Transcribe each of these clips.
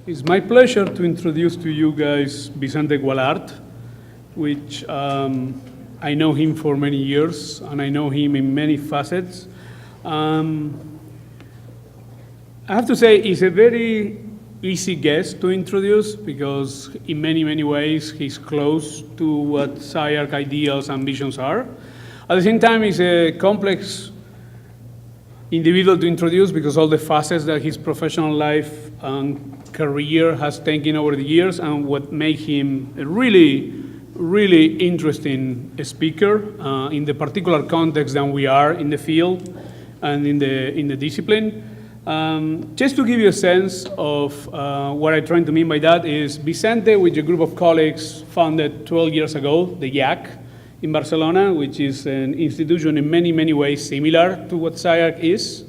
It's my pleasure to introduce to you guys Vicente Guallart, which I know him for many years, and I know him in many facets. I have to say he's a very easy guest to introduce because in many, many ways he's close to what SCI-Arc ideals and visions are. At the same time, he's a complex individual to introduce because all the facets that his professional life and career has taken over the years and what make him a really, really interesting speaker in the particular context that we are in the field and in the discipline. Just to give you a sense of what I'm trying to mean by that is Vicente, with a group of colleagues, founded 12 years ago, the IAC in Barcelona, which is an institution in many, many ways similar to what SCI-Arc is.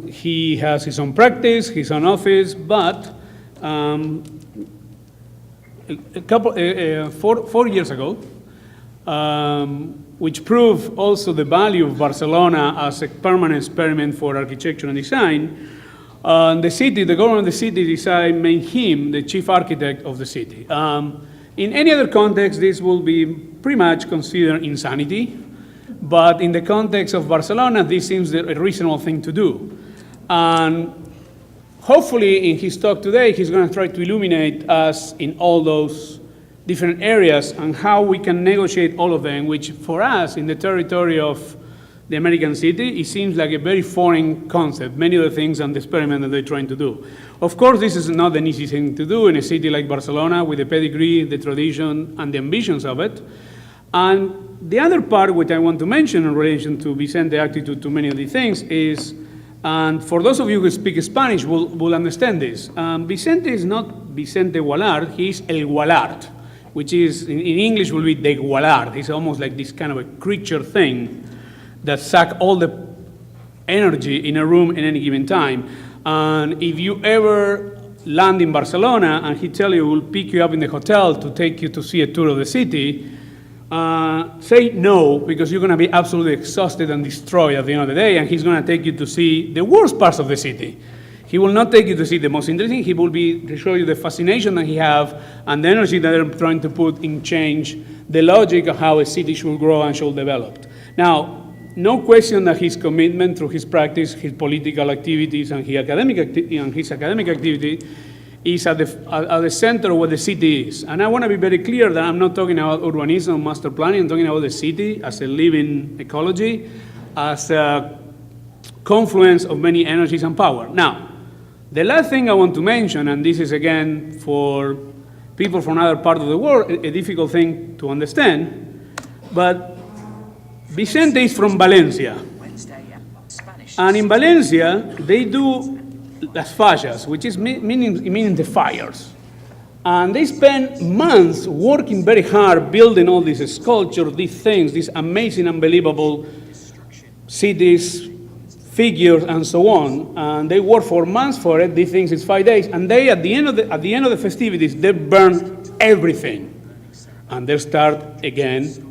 He has his own practice, his own office, but 4 years ago, which proved also the value of Barcelona as a permanent experiment for architecture and design, the government of the city decided to make him the chief architect of the city. In any other context, this will be pretty much considered insanity, but in the context of Barcelona, this seems a reasonable thing to do. And hopefully, in his talk today, he's going to try to illuminate us in all those different areas and how we can negotiate all of them, which for us, in the territory of the American city, it seems like a very foreign concept, many of the things and the experiment that they're trying to do. Of course, this is not an easy thing to do in a city like Barcelona with the pedigree, the tradition, and the ambitions of it. And the other part which I want to mention in relation to Vicente's attitude to many of these things is, and for those of you who speak Spanish will understand this, Vicente is not Vicente Guallart, he's El Guallart, which is, in English will be de Guallart. He's almost like this kind of a creature thing that suck all the energy in a room at any given time. And if you ever land in Barcelona and he tell you we'll pick you up in the hotel to take you to see a tour of the city, say no, because you're going to be absolutely exhausted and destroyed at the end of the day, and he's going to take you to see the worst parts of the city. He will not take you to see the most interesting. He will be to show you the fascination that he have and the energy that they're trying to put in change the logic of how a city should grow and should develop. Now, no question that his commitment through his practice, his political activities, and his academic activity is at the center of what the city is. And I want to be very clear that I'm not talking about urbanism, master planning. I'm talking about the city as a living ecology, as a confluence of many energies and power. Now, the last thing I want to mention, and this is again for people from other parts of the world, a difficult thing to understand, but Vicente is from Valencia. And in Valencia, they do las fallas, which is meaning the fires. And they spend months working very hard, building all these sculptures, these things, these amazing, unbelievable cities, figures, and so on. And they work for months for it. These things is 5 days. And they, at the end of the festivities, they burn everything. And they start again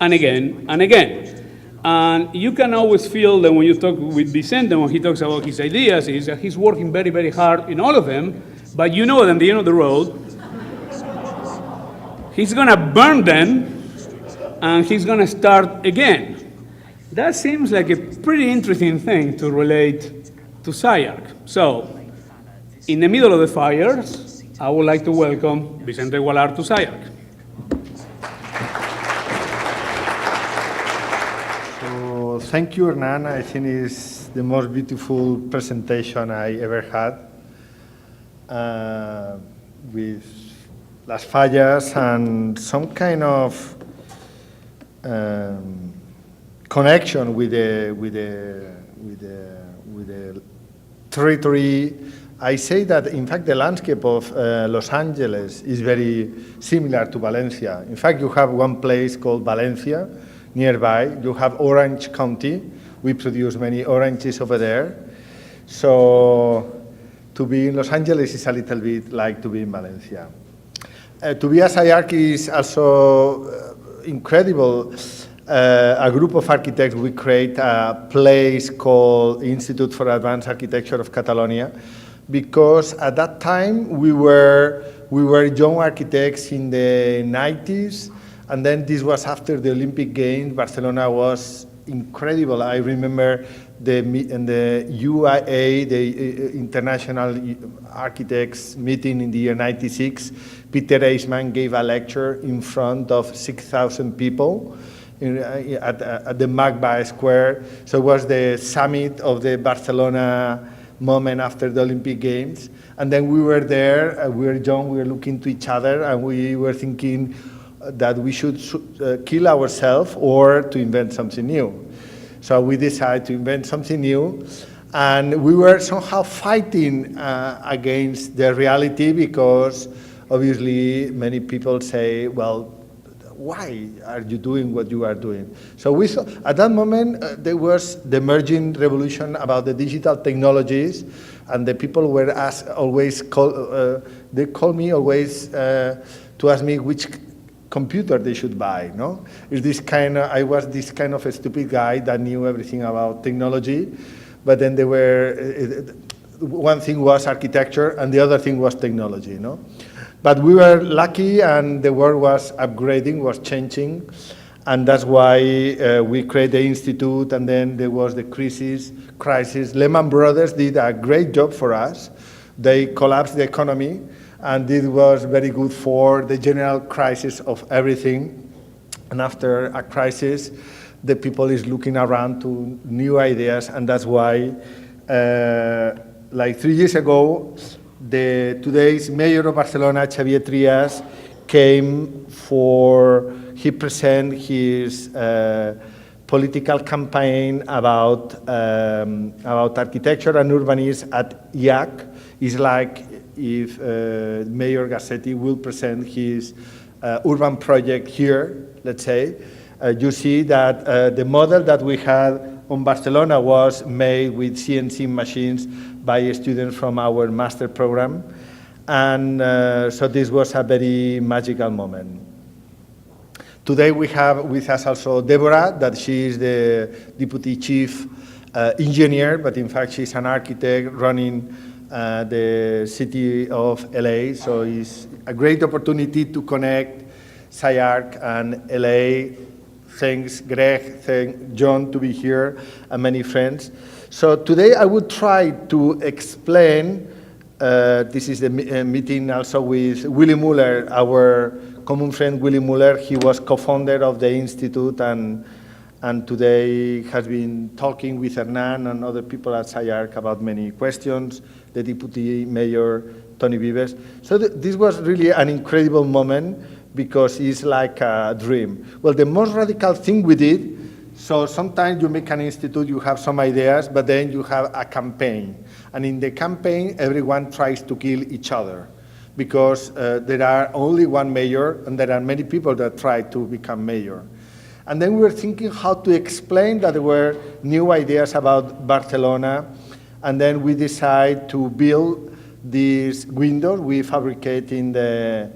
and again and again. And you can always feel that when you talk with Vicente, when he talks about his ideas, is that he's working very, very hard in all of them, but you know that at the end of the road, he's going to burn them, and he's going to start again. That seems like a pretty interesting thing to relate to SCI-Arc. So, in the middle of the fires, I would like to welcome Vicente Guallart to SCI-Arc. Thank you, Hernan. I think it's the most beautiful presentation I ever had with las fallas and some kind of connection with the territory. I say that, in fact, the landscape of Los Angeles is very similar to Valencia. In fact, you have one place called Valencia nearby. You have Orange County. We produce many oranges over there. So to be in Los Angeles is a little bit like to be in Valencia. To be a SCI-Arc is also incredible. A group of architects, we create a place called Institute for Advanced Architecture of Catalonia, because at that time we were young architects in the 90s, and then this was after the Olympic Games. Barcelona was incredible. I remember in the UIA, the International Architects meeting in the year 96, Peter Eisman gave a lecture in front of 6,000 people at the Magba Square. So it was the summit of the Barcelona moment after the Olympic Games. And then we were there, we were young, we were looking to each other, and we were thinking that we should kill ourselves or to invent something new. So we decided to invent something new, and we were somehow fighting against the reality, because obviously many people say, well, why are you doing what you are doing? So we saw, at that moment, there was the emerging revolution about the digital technologies, and the people were they call me always to ask me which computer they should buy, no? I was this kind of a stupid guy that knew everything about technology, but then there were, one thing was architecture and the other thing was technology, no? But we were lucky, and the world was upgrading, was changing, and that's why we created the institute, and then there was the crisis. Lehman Brothers did a great job for us. They collapsed the economy, and this was very good for the general crisis of everything. And after a crisis, the people is looking around to new ideas, and that's why, like 3 years ago, today's mayor of Barcelona, Xavier Trias, came he presented his political campaign about architecture and urbanism at SCI-Arc. It's like if Mayor Garcetti will present his urban project here, let's say. You see that the model that we had on Barcelona was made with CNC machines by students from our master program. And so this was a very magical moment. Today we have with us also Deborah, that she is the deputy chief engineer, but in fact she's an architect running the city of LA. So it's a great opportunity to connect SCI-Arc and LA. Thanks Greg, thanks John to be here, and many friends. So today I would try to explain, this is the meeting also with Willy Muller, our common friend Willy Muller. He was co-founder of the institute, and today has been talking with Hernan and other people at SCI-Arc about many questions, the deputy mayor, Tony Vives. So this was really an incredible moment, because it's like a dream. Well, the most radical thing we did, so sometimes you make an institute, you have some ideas, but then you have a campaign. And in the campaign, everyone tries to kill each other, because there are only one mayor, and there are many people that try to become mayor. And then we were thinking how to explain that there were new ideas about Barcelona, and then we decided to build these windows we fabricate in the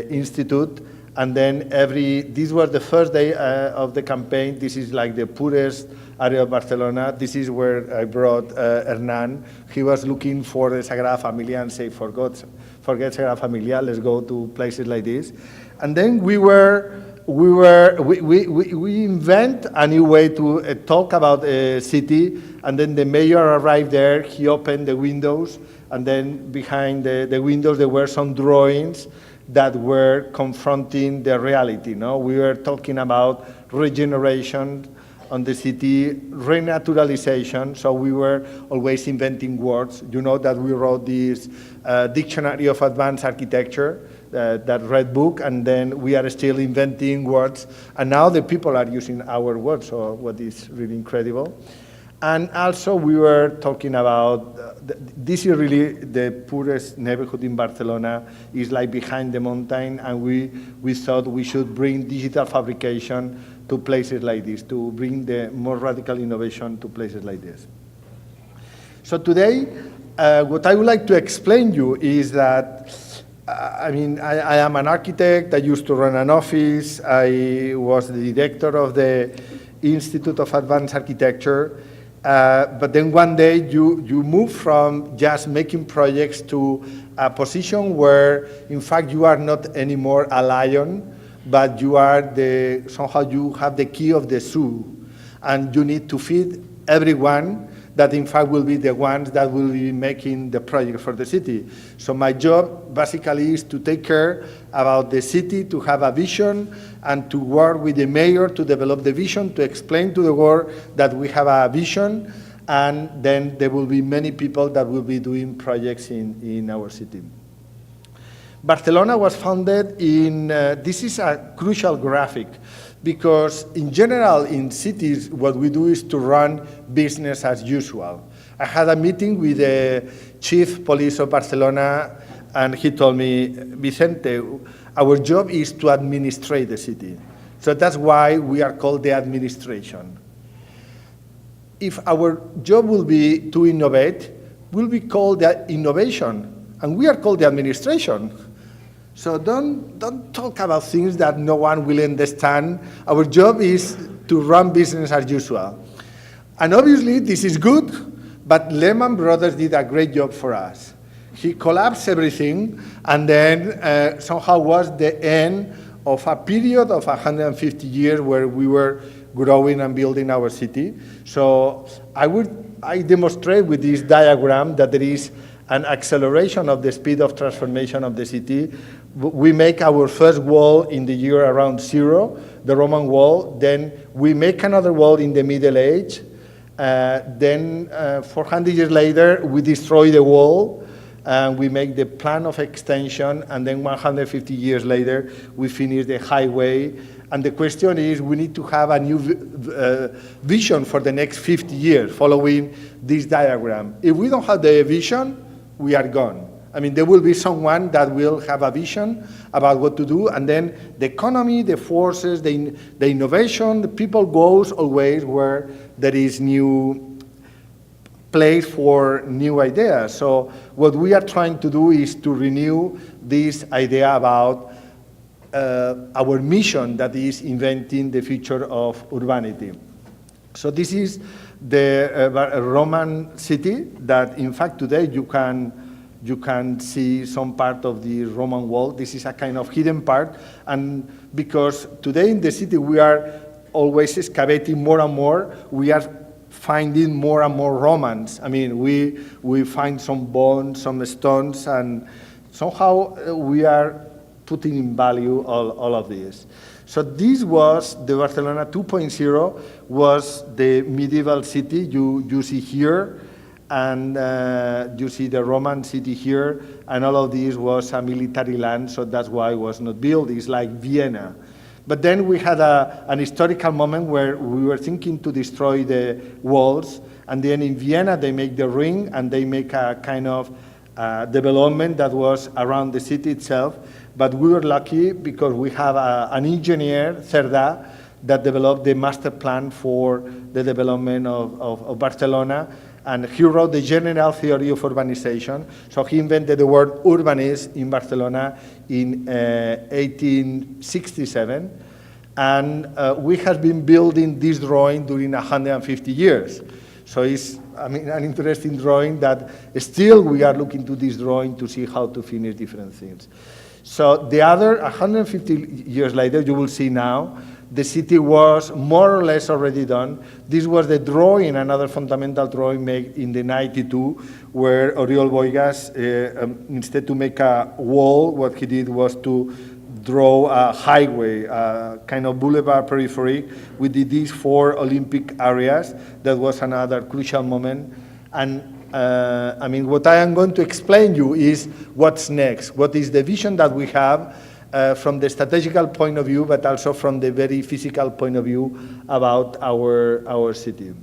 institute. And then this was the first day of the campaign. This is like the poorest area of Barcelona. This is where I brought Hernan. He was looking for the Sagrada Familia and said, forget Sagrada Familia, let's go to places like this. And then we invent a new way to talk about a city. And then the mayor arrived there, he opened the windows, and then behind the windows there were some drawings that were confronting the reality. No? We were talking about regeneration on the city, renaturalization, so we were always inventing words. You know that we wrote this Dictionary of Advanced Architecture, that red book, and then we are still inventing words, and now the people are using our words, so what is really incredible. And also we were talking about, this is really the poorest neighborhood in Barcelona, is like behind the mountain, and we thought we should bring digital fabrication to places like this, to bring the more radical innovation to places like this. So today, what I would like to explain you is that, I am an architect, I used to run an office, I was the director of the Institute of Advanced Architecture. But then one day you move from just making projects to a position where, in fact, you are not anymore a lion, but you are somehow you have the key of the zoo, and you need to feed everyone that in fact will be the ones that will be making the project for the city. So my job basically is to take care about the city, to have a vision, and to work with the mayor to develop the vision, to explain to the world that we have a vision, and then there will be many people that will be doing projects in our city. Barcelona was founded in, this is a crucial graphic, because in general in cities what we do is to run business as usual. I had a meeting with the chief police of Barcelona, and he told me, Vicente, our job is to administrate the city. So that's why we are called the administration. If our job will be to innovate, we'll be called the innovation, and we are called the administration. So don't talk about things that no one will understand. Our job is to run business as usual. And obviously this is good, but Lehman Brothers did a great job for us. He collapsed everything, and then somehow was the end of a period of 150 years where we were growing and building our city. So I demonstrate with this diagram that there is an acceleration of the speed of transformation of the city. We make our first wall in the year around 0, the Roman wall. Then we make another wall in the Middle Age. Then 400 years later, we destroy the wall. We make the plan of extension, and then 150 years later, we finish the highway. And the question is, we need to have a new vision for the next 50 years, following this diagram. If we don't have the vision, we are gone. I mean, there will be someone that will have a vision about what to do, and then the economy, the forces, the innovation, the people goes always where there is new place for new ideas. So what we are trying to do is to renew this idea about our mission, that is inventing the future of urbanity. So this is the Roman city that, in fact, today you can see some part of the Roman wall. This is a kind of hidden part, and because today in the city we are always excavating more and more, we are finding more and more Romans. I mean, we find some bones, some stones, and somehow we are putting in value all of this. So this was the Barcelona 2.0, was the medieval city you see here, and you see the Roman city here, and all of this was a military land, so that's why it was not built. It's like Vienna. But then we had an historical moment where we were thinking to destroy the walls, and then in Vienna they make the ring, and they make a kind of development that was around the city itself. But we were lucky because we have an engineer, Cerda, that developed the master plan for the development of Barcelona, and he wrote the general theory of urbanization. So he invented the word urbanist in Barcelona in 1867, and we have been building this drawing during 150 years. So it's, I mean, an interesting drawing that still we are looking to this drawing to see how to finish different things. So the other 150 years later, you will see now, the city was more or less already done. This was the drawing, another fundamental drawing made in the 92, where Oriol Boigas, instead to make a wall, what he did was to draw a highway, a kind of boulevard periphery. We did these 4 Olympic areas. That was another crucial moment. And I mean, what I am going to explain you is what's next. What is the vision that we have from the strategical point of view, but also from the very physical point of view about our city.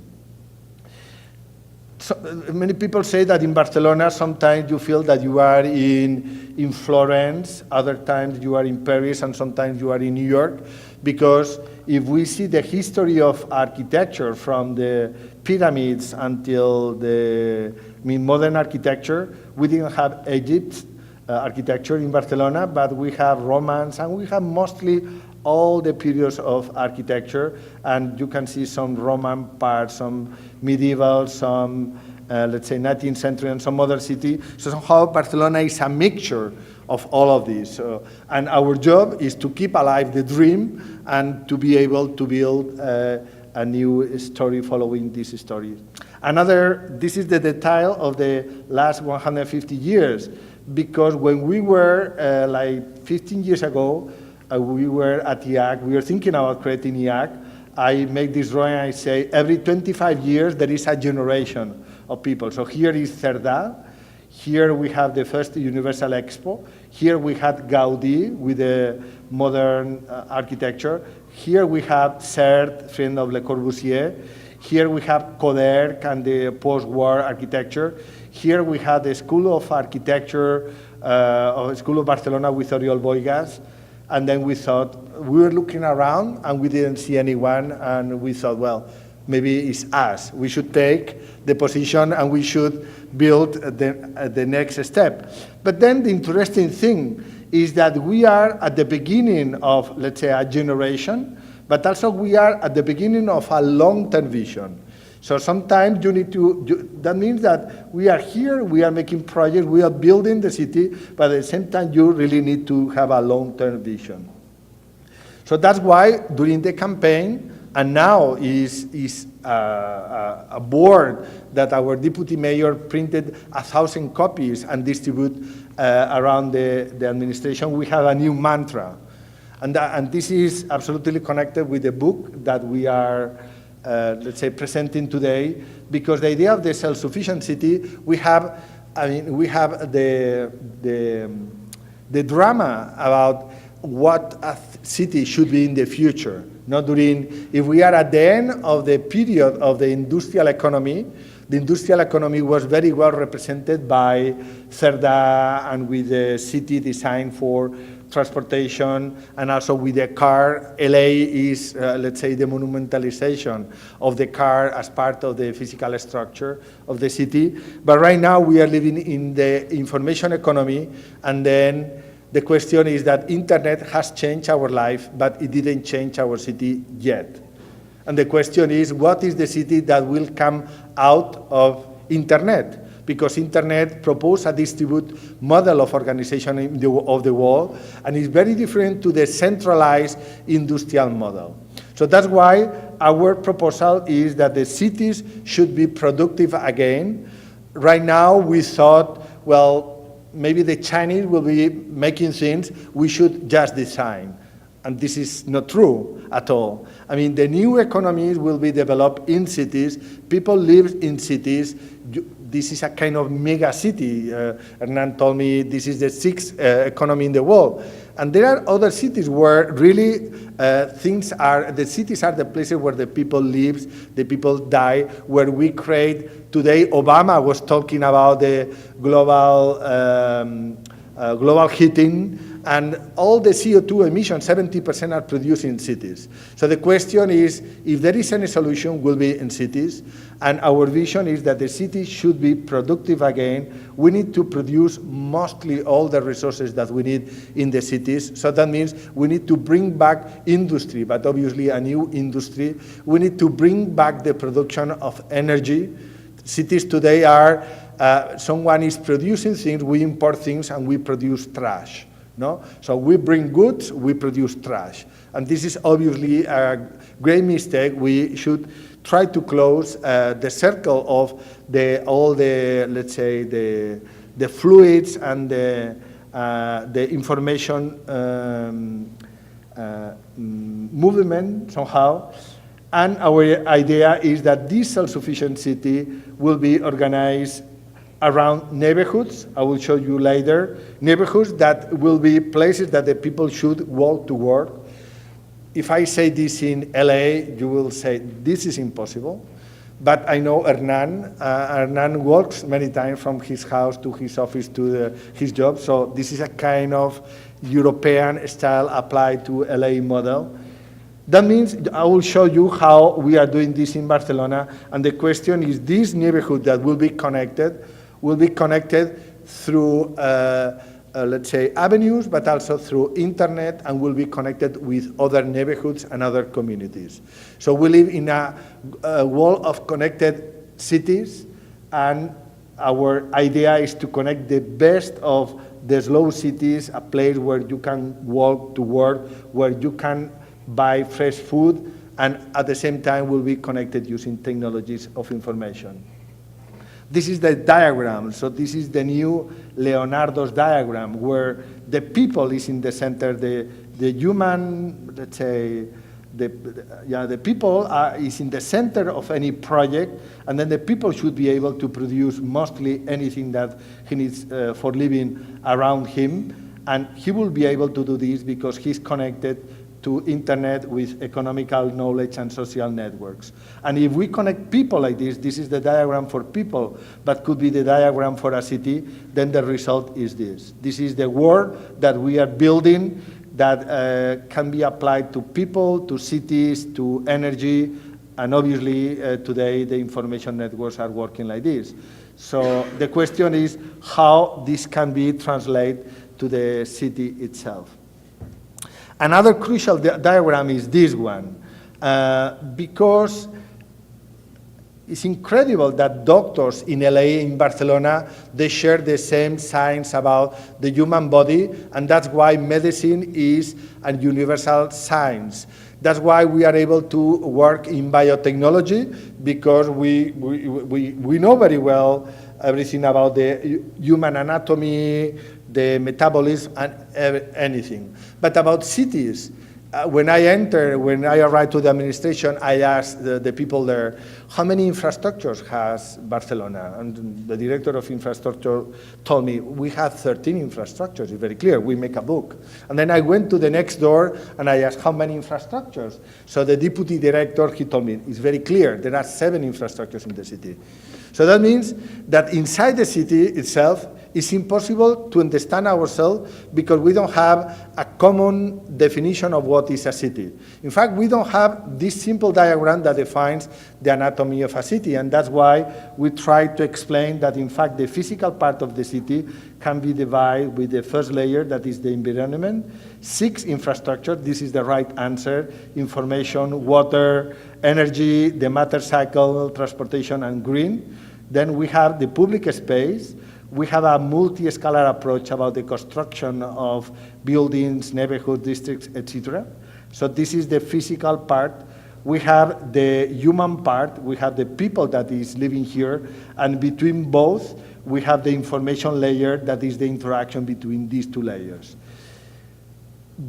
So, many people say that in Barcelona, sometimes you feel that you are in Florence, other times you are in Paris, and sometimes you are in New York, because if we see the history of architecture from the pyramids until the modern architecture, we didn't have Egypt architecture in Barcelona, but we have Romans, and we have mostly all the periods of architecture, and you can see some Roman parts, some medieval, some, let's say, 19th century, and some other city. So somehow Barcelona is a mixture of all of these. And our job is to keep alive the dream and to be able to build a new story following this story. This is the detail of the last 150 years, because when we were like 15 years ago, we were at IAC, we were thinking about creating IAC. I make this drawing, I say, every 25 years there is a generation of people. So here is Cerdà, here we have the first Universal Expo, here we had Gaudí with the modern architecture, here we have Sert, friend of Le Corbusier, here we have Coderc and the post-war architecture. Here we had the School of Architecture, School of Barcelona with Oriol Boigas. And then we thought, we were looking around and we didn't see anyone. And we thought, well, maybe it's us. We should take the position and we should build the next step. But then the interesting thing is that we are at the beginning of, let's say, a generation, but also we are at the beginning of a long-term vision. So sometimes you need to, that means that we are here, we are making projects, we are building the city, but at the same time you really need to have a long-term vision. So that's why during the campaign, and now is a board that our deputy mayor printed 1,000 copies and distribute around the administration, we have a new mantra. And this is absolutely connected with the book that we are, let's say, presenting today, because the idea of the self-sufficient city, we have the drama about what a city should be in the future. Not during, if we are at the end of the period of the industrial economy, the industrial economy was very well represented by Cerdà and with the city design for transportation, and also with the car. LA is, let's say, the monumentalization of the car as part of the physical structure of the city. But right now we are living in the information economy, and then the question is that internet has changed our life, but it didn't change our city yet. And the question is, what is the city that will come out of internet? Because internet proposes a distributed model of organization of the world, and is very different to the centralized industrial model. So that's why our proposal is that the cities should be productive again. Right now we thought, well, maybe the Chinese will be making things, we should just design. And this is not true at all. I mean, the new economies will be developed in cities, people live in cities. This is a kind of mega city. Hernan told me this is the sixth economy in the world. And there are other cities where really the cities are the places where the people live, the people die, where we create. Today, Obama was talking about the global heating, and all the CO2 emissions, 70% are produced in cities. So the question is, if there is any solution, will be in cities. And our vision is that the cities should be productive again. We need to produce mostly all the resources that we need in the cities. So that means we need to bring back industry, but obviously a new industry. We need to bring back the production of energy. Cities today are, someone is producing things, we import things, and we produce trash. No? So we bring goods, we produce trash. And this is obviously a great mistake. We should try to close the circle of all the, let's say, the fluids and the information movement somehow. And our idea is that this self-sufficient city will be organized around neighborhoods. I will show you later. Neighborhoods that will be places that the people should walk to work. If I say this in LA, you will say, this is impossible. But I know Hernan. Hernan walks many times from his house to his office to his job. So this is a kind of European style applied to LA model. That means I will show you how we are doing this in Barcelona. And the question is, this neighborhood that will be connected through let's say, avenues, but also through internet, and will be connected with other neighborhoods and other communities. So we live in a world of connected cities, and our idea is to connect the best of the slow cities, a place where you can walk to work, where you can buy fresh food, and at the same time will be connected using technologies of information. This is the diagram. So this is the new Leonardo's diagram, where the people is in the center, the human, let's say, the people is in the center of any project, and then the people should be able to produce mostly anything that he needs for living around him, and he will be able to do this because he's connected to internet with economical knowledge and social networks. And if we connect people like this is the diagram for people, but could be the diagram for a city, then the result is this. This is the world that we are building that can be applied to people, to cities, to energy, and obviously today the information networks are working like this. So the question is how this can be translated to the city itself. Another crucial diagram is this one, because it's incredible that doctors in LA, in Barcelona, they share the same science about the human body, and that's why medicine is a universal science. That's why we are able to work in biotechnology, because we know very well everything about the human anatomy, the metabolism, and anything. But about cities, when I arrived to the administration, I asked the people there, how many infrastructures has Barcelona? And the director of infrastructure told me, we have 13 infrastructures. It's very clear, we make a book. And then I went to the next door and I asked, how many infrastructures? So the deputy director, he told me, it's very clear, there are 7 infrastructures in the city. So that means that inside the city itself, it's impossible to understand ourselves because we don't have a common definition of what is a city. In fact, we don't have this simple diagram that defines the anatomy of a city, and that's why we try to explain that, in fact, the physical part of the city can be divided with the first layer, that is the environment, 6 infrastructure, this is the right answer, information, water, energy, the matter cycle, transportation, and green. Then we have the public space. We have a multi-scalar approach about the construction of buildings, neighborhood districts, etc. So this is the physical part. We have the human part. We have the people that is living here. And between both, we have the information layer that is the interaction between these 2 layers.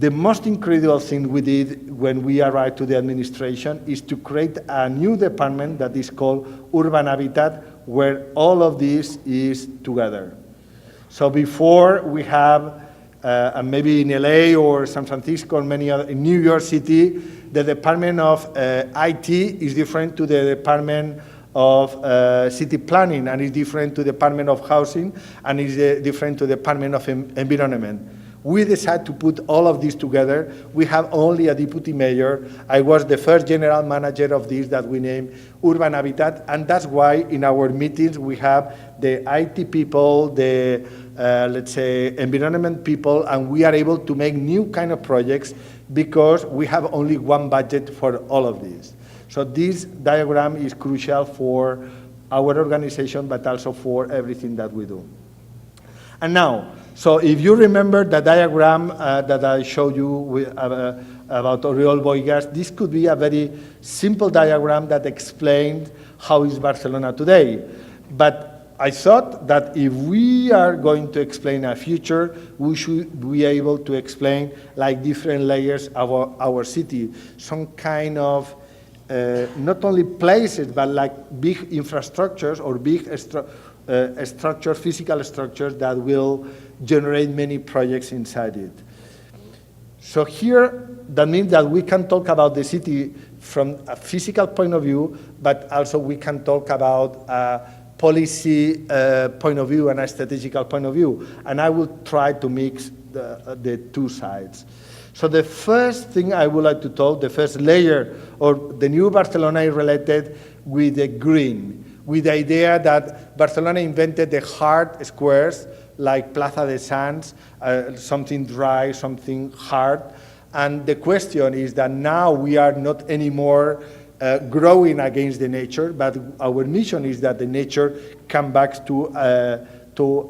The most incredible thing we did when we arrived to the administration is to create a new department that is called Urban Habitat, where all of this is together. So before we have, maybe in LA or San Francisco or many other, in New York City, the Department of IT is different to the Department of City Planning, and is different to the Department of Housing, and is different to the Department of Environment. We decided to put all of this together. We have only a deputy mayor. I was the first general manager of this that we named Urban Habitat, and that's why in our meetings we have the IT people, the, let's say, environment people, and we are able to make new kind of projects because we have only one budget for all of this. So this diagram is crucial for our organization, but also for everything that we do. And now, so if you remember the diagram that I showed you about Oriol Boigas, this could be a very simple diagram that explained how is Barcelona today. But I thought that if we are going to explain a future, we should be able to explain like different layers of our city, some kind of not only places, but like big infrastructures or big structures, physical structures that will generate many projects inside it. So here, that means that we can talk about the city from a physical point of view, but also we can talk about a policy point of view and a strategical point of view. And I will try to mix the 2 sides. So the first thing I would like to talk, the first layer, or the new Barcelona is related with the green, with the idea that Barcelona invented the hard squares, like Plaza de Sands, something dry, something hard. And the question is that now we are not anymore growing against the nature, but our mission is that the nature come back to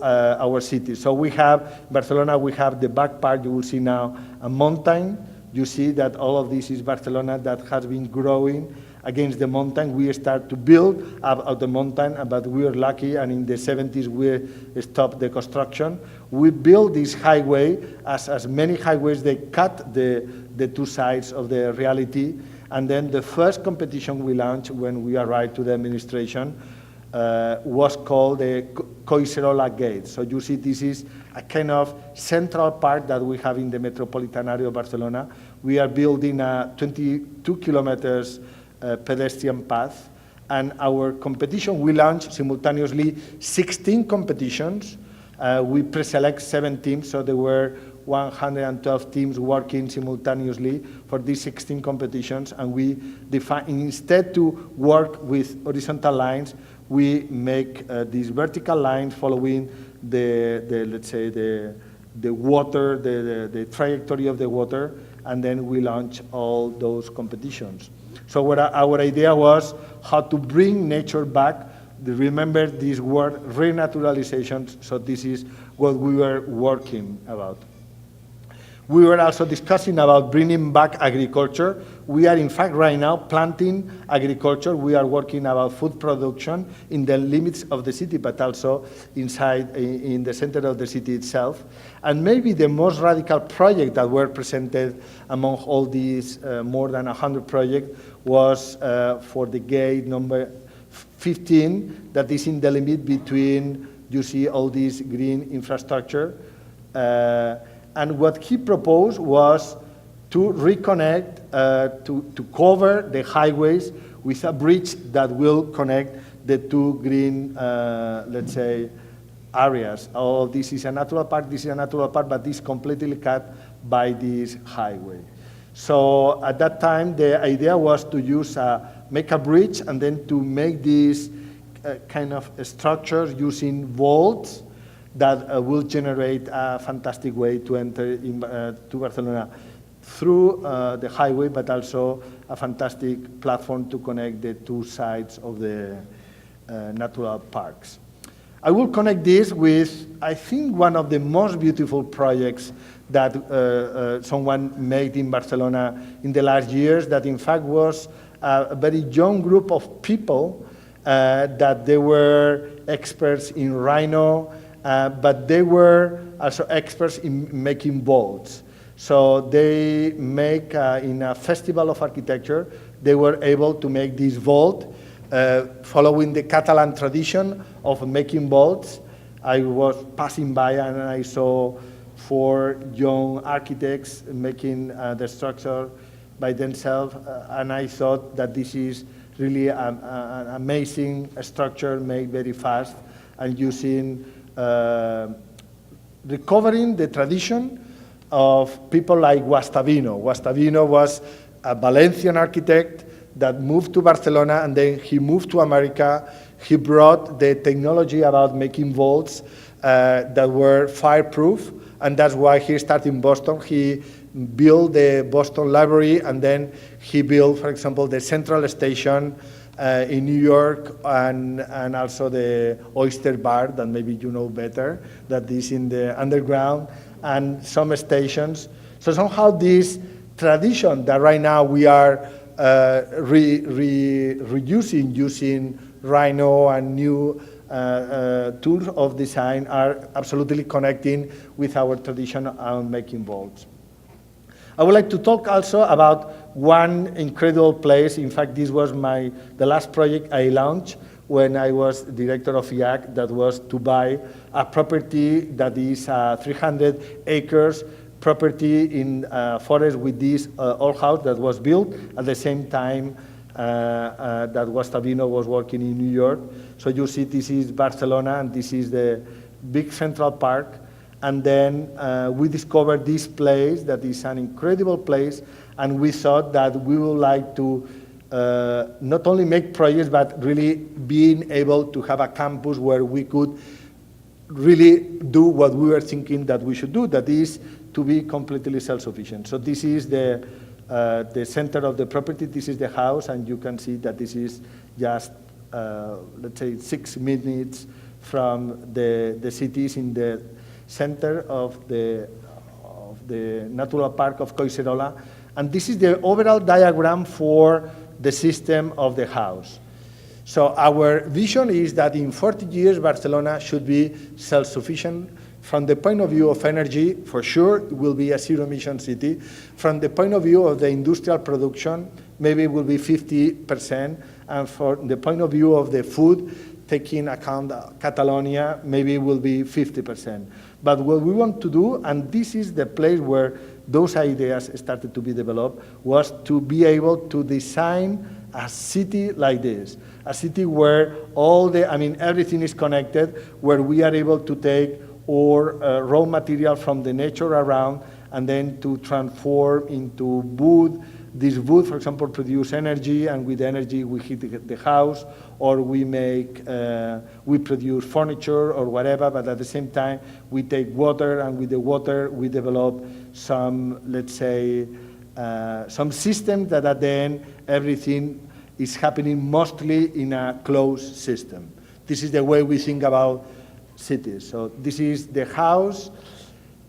our city. So we have, Barcelona, we have the back part, you will see now a mountain. You see that all of this is Barcelona that has been growing against the mountain. We start to build up the mountain, but we were lucky, and in the 70s we stopped the construction. We built this highway, as many highways, they cut the two sides of the reality. And then the first competition we launched when we arrived to the administration was called the Coiserola Gate. So you see this is a kind of central part that we have in the metropolitan area of Barcelona. We are building a 22 kilometers pedestrian path, and our competition, we launched simultaneously 16 competitions. We pre-select 7 teams, so there were 112 teams working simultaneously for these 16 competitions, and we define, instead to work with horizontal lines, we make these vertical lines following let's say the water, the trajectory of the water, and then we launch all those competitions. So what our idea was how to bring nature back. Remember this word, renaturalization, so this is what we were working about. We were also discussing about bringing back agriculture. We are, in fact, right now planting agriculture. We are working about food production in the limits of the city, but also inside, in the center of the city itself. And maybe the most radical project that were presented among all these more than 100 projects was for the gate number 15, that is in the limit between, you see all this green infrastructure. And what he proposed was to reconnect, to cover the highways with a bridge that will connect the two green, let's say, areas. Oh, this is a natural park, this is a natural park, but this is completely cut by this highway. So at that time, the idea was to use, make a bridge and then to make these kind of structures using vaults that will generate a fantastic way to enter to Barcelona through the highway, but also a fantastic platform to connect the two sides of the natural parks. I will connect this with, I think, one of the most beautiful projects that someone made in Barcelona in the last years, that in fact was a very young group of people that they were experts in rhino, but they were also experts in making vaults. So they make, in a festival of architecture, they were able to make this vault, following the Catalan tradition of making vaults. I was passing by and I saw 4 young architects making the structure by themselves, and I thought that this is really an amazing structure made very fast and using recovering the tradition of people like Guastavino. Guastavino was a Valencian architect that moved to Barcelona, and then he moved to America. He brought the technology about making vaults that were fireproof, and that's why he started in Boston. He built the Boston Library, and then he built, for example, the Central Station in New York, and also the Oyster Bar, that maybe you know better, that is in the underground, and some stations. So somehow this tradition that right now we are reusing, using Rhino and new tools of design are absolutely connecting with our tradition on making vaults. I would like to talk also about one incredible place. In fact, this was the last project I launched when I was director of SCI-Arc, that was to buy a property that is 300 acres property in forest with this old house that was built at the same time that Guastavino was working in New York. So you see this is Barcelona, and this is the big central park. And then we discovered this place that is an incredible place, and we thought that we would like to not only make projects, but really being able to have a campus where we could really do what we were thinking that we should do, that is to be completely self-sufficient. So this is the center of the property, this is the house, and you can see that this is just, let's say, 6 minutes from the cities in the center of the natural park of Collserola. And this is the overall diagram for the system of the house. So our vision is that in 40 years, Barcelona should be self-sufficient. From the point of view of energy, for sure, it will be a zero-emission city. From the point of view of the industrial production, maybe it will be 50%. And from the point of view of the food, taking account Catalonia, maybe it will be 50%. But what we want to do, and this is the place where those ideas started to be developed, was to be able to design a city like this, a city where everything is connected, where we are able to take our raw material from the nature around and then to transform into wood. This wood, for example, produce energy, and with energy we heat the house, or we produce furniture or whatever, but at the same time we take water, and with the water we develop some, let's say, some systems that at the end everything is happening mostly in a closed system. This is the way we think about cities. So this is the house.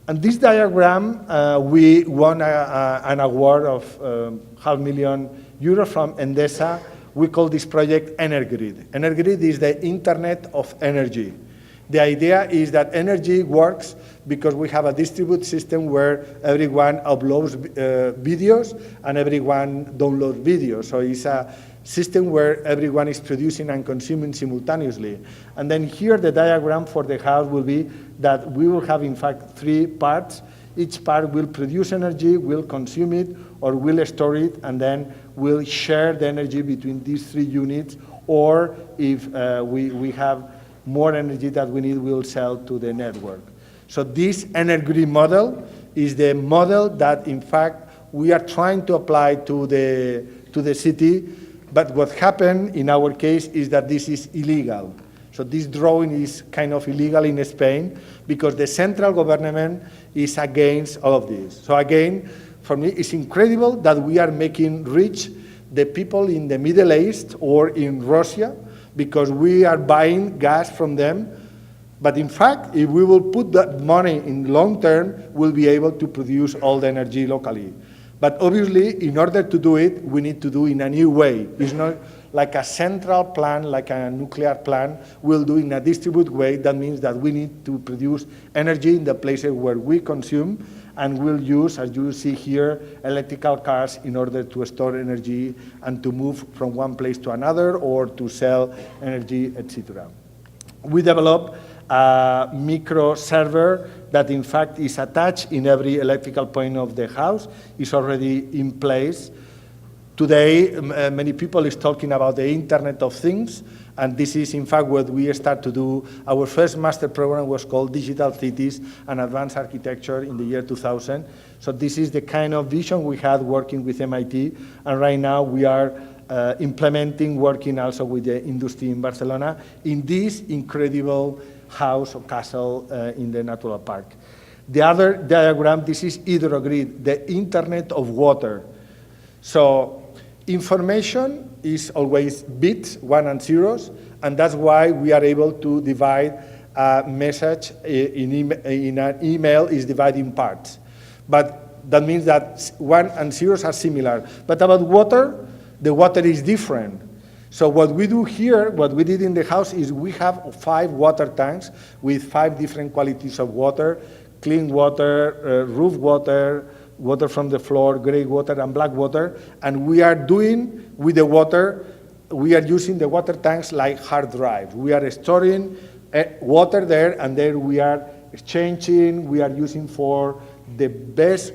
And this diagram, we won an award of €500,000 from Endesa. We call this project Energrid. Energrid is the Internet of Energy. The idea is that energy works because we have a distributed system where everyone uploads videos and everyone downloads videos. So it's a system where everyone is producing and consuming simultaneously. And then here the diagram for the house will be that we will have in fact 3 parts. Each part will produce energy, will consume it, or will store it, and then we'll share the energy between these 3 units, or if we have more energy that we need, we'll sell to the network. So this energy model is the model that in fact we are trying to apply to the city. But what happened in our case is that this is illegal. So this drawing is kind of illegal in Spain because the central government is against all of this. So again, for me, it's incredible that we are making rich the people in the Middle East or in Russia because we are buying gas from them. But in fact, if we will put that money in long term, we'll be able to produce all the energy locally. But obviously, in order to do it, we need to do it in a new way. It's not like a central plant, like a nuclear plant. We'll do it in a distributed way. That means that we need to produce energy in the places where we consume, and we'll use, as you see here, electrical cars in order to store energy and to move from one place to another or to sell energy, etc. We develop a micro server that in fact is attached in every electrical point of the house. It's already in place. Today, many people is talking about the Internet of Things, and this is in fact what we start to do. Our first master program was called Digital Cities and Advanced Architecture in the year 2000. So this is the kind of vision we had working with MIT, and right now we are implementing, working also with the industry in Barcelona in this incredible house or castle in the natural park. The other diagram, this is hydrogrid, the Internet of water. So information is always bits, 1 and 0s, and that's why we are able to divide a message in an email is divided in parts. But that means that 1 and 0s are similar. But about water, the water is different. So what we do here, what we did in the house is we have 5 water tanks with 5 different qualities of water: clean water, roof water, water from the floor, gray water, and black water. And we are doing with the water, we are using the water tanks like hard drives. We are storing water there, and then we are exchanging, we are using for the best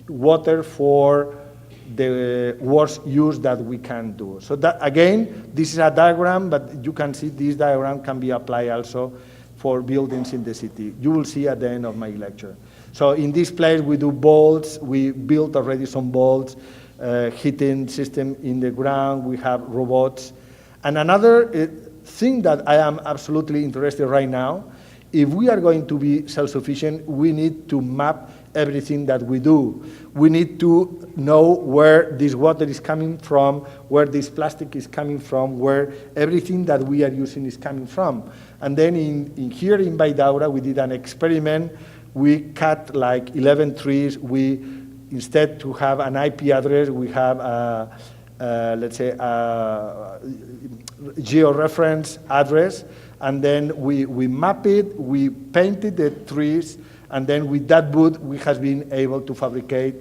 water for the worst use that we can do. So that, again, this is a diagram, but you can see this diagram can be applied also for buildings in the city. You will see at the end of my lecture. So in this place, we do bolts. We built already some bolts, heating system in the ground. We have robots. And another thing that I am absolutely interested right now if we are going to be self-sufficient, we need to map everything that we do. We need to know where this water is coming from, where this plastic is coming from, where everything that we are using is coming from. And then here in Valldaura, we did an experiment. We cut like 11 trees. Instead to have an IP address, we have let's say a georeference address, and then we map it, we painted the trees, and then with that wood, we have been able to fabricate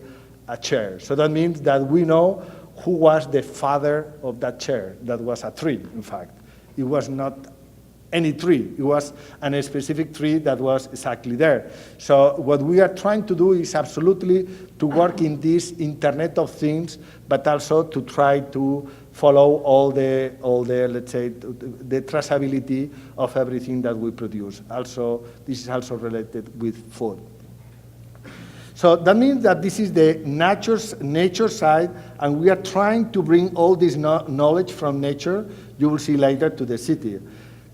a chair. So that means that we know who was the father of that chair. That was a tree, in fact. It was not any tree. It was a specific tree that was exactly there. So what we are trying to do is absolutely to work in this Internet of Things, but also to try to follow all the let's say, the traceability of everything that we produce. Also, this is also related with food. So that means that this is the nature side, and we are trying to bring all this knowledge from nature, you will see later, to the city.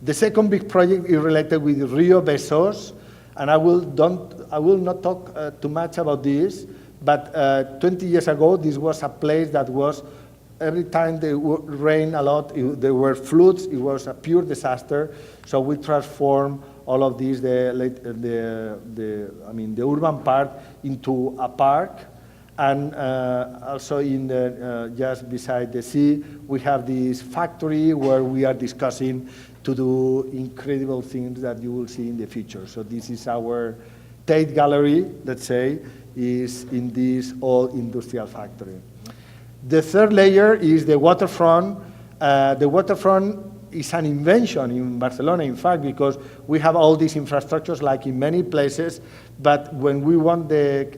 The second big project is related with Rio Besós, and I will not talk too much about this, but 20 years ago, this was a place that was, every time they rained a lot, there were floods, it was a pure disaster, so we transformed all of these, the urban part into a park, and also in just beside the sea, we have this factory where we are discussing to do incredible things that you will see in the future. So this is our Tate Gallery, let's say, is in this old industrial factory. The third layer is the waterfront. The waterfront is an invention in Barcelona, in fact, because we have all these infrastructures like in many places, but when we won the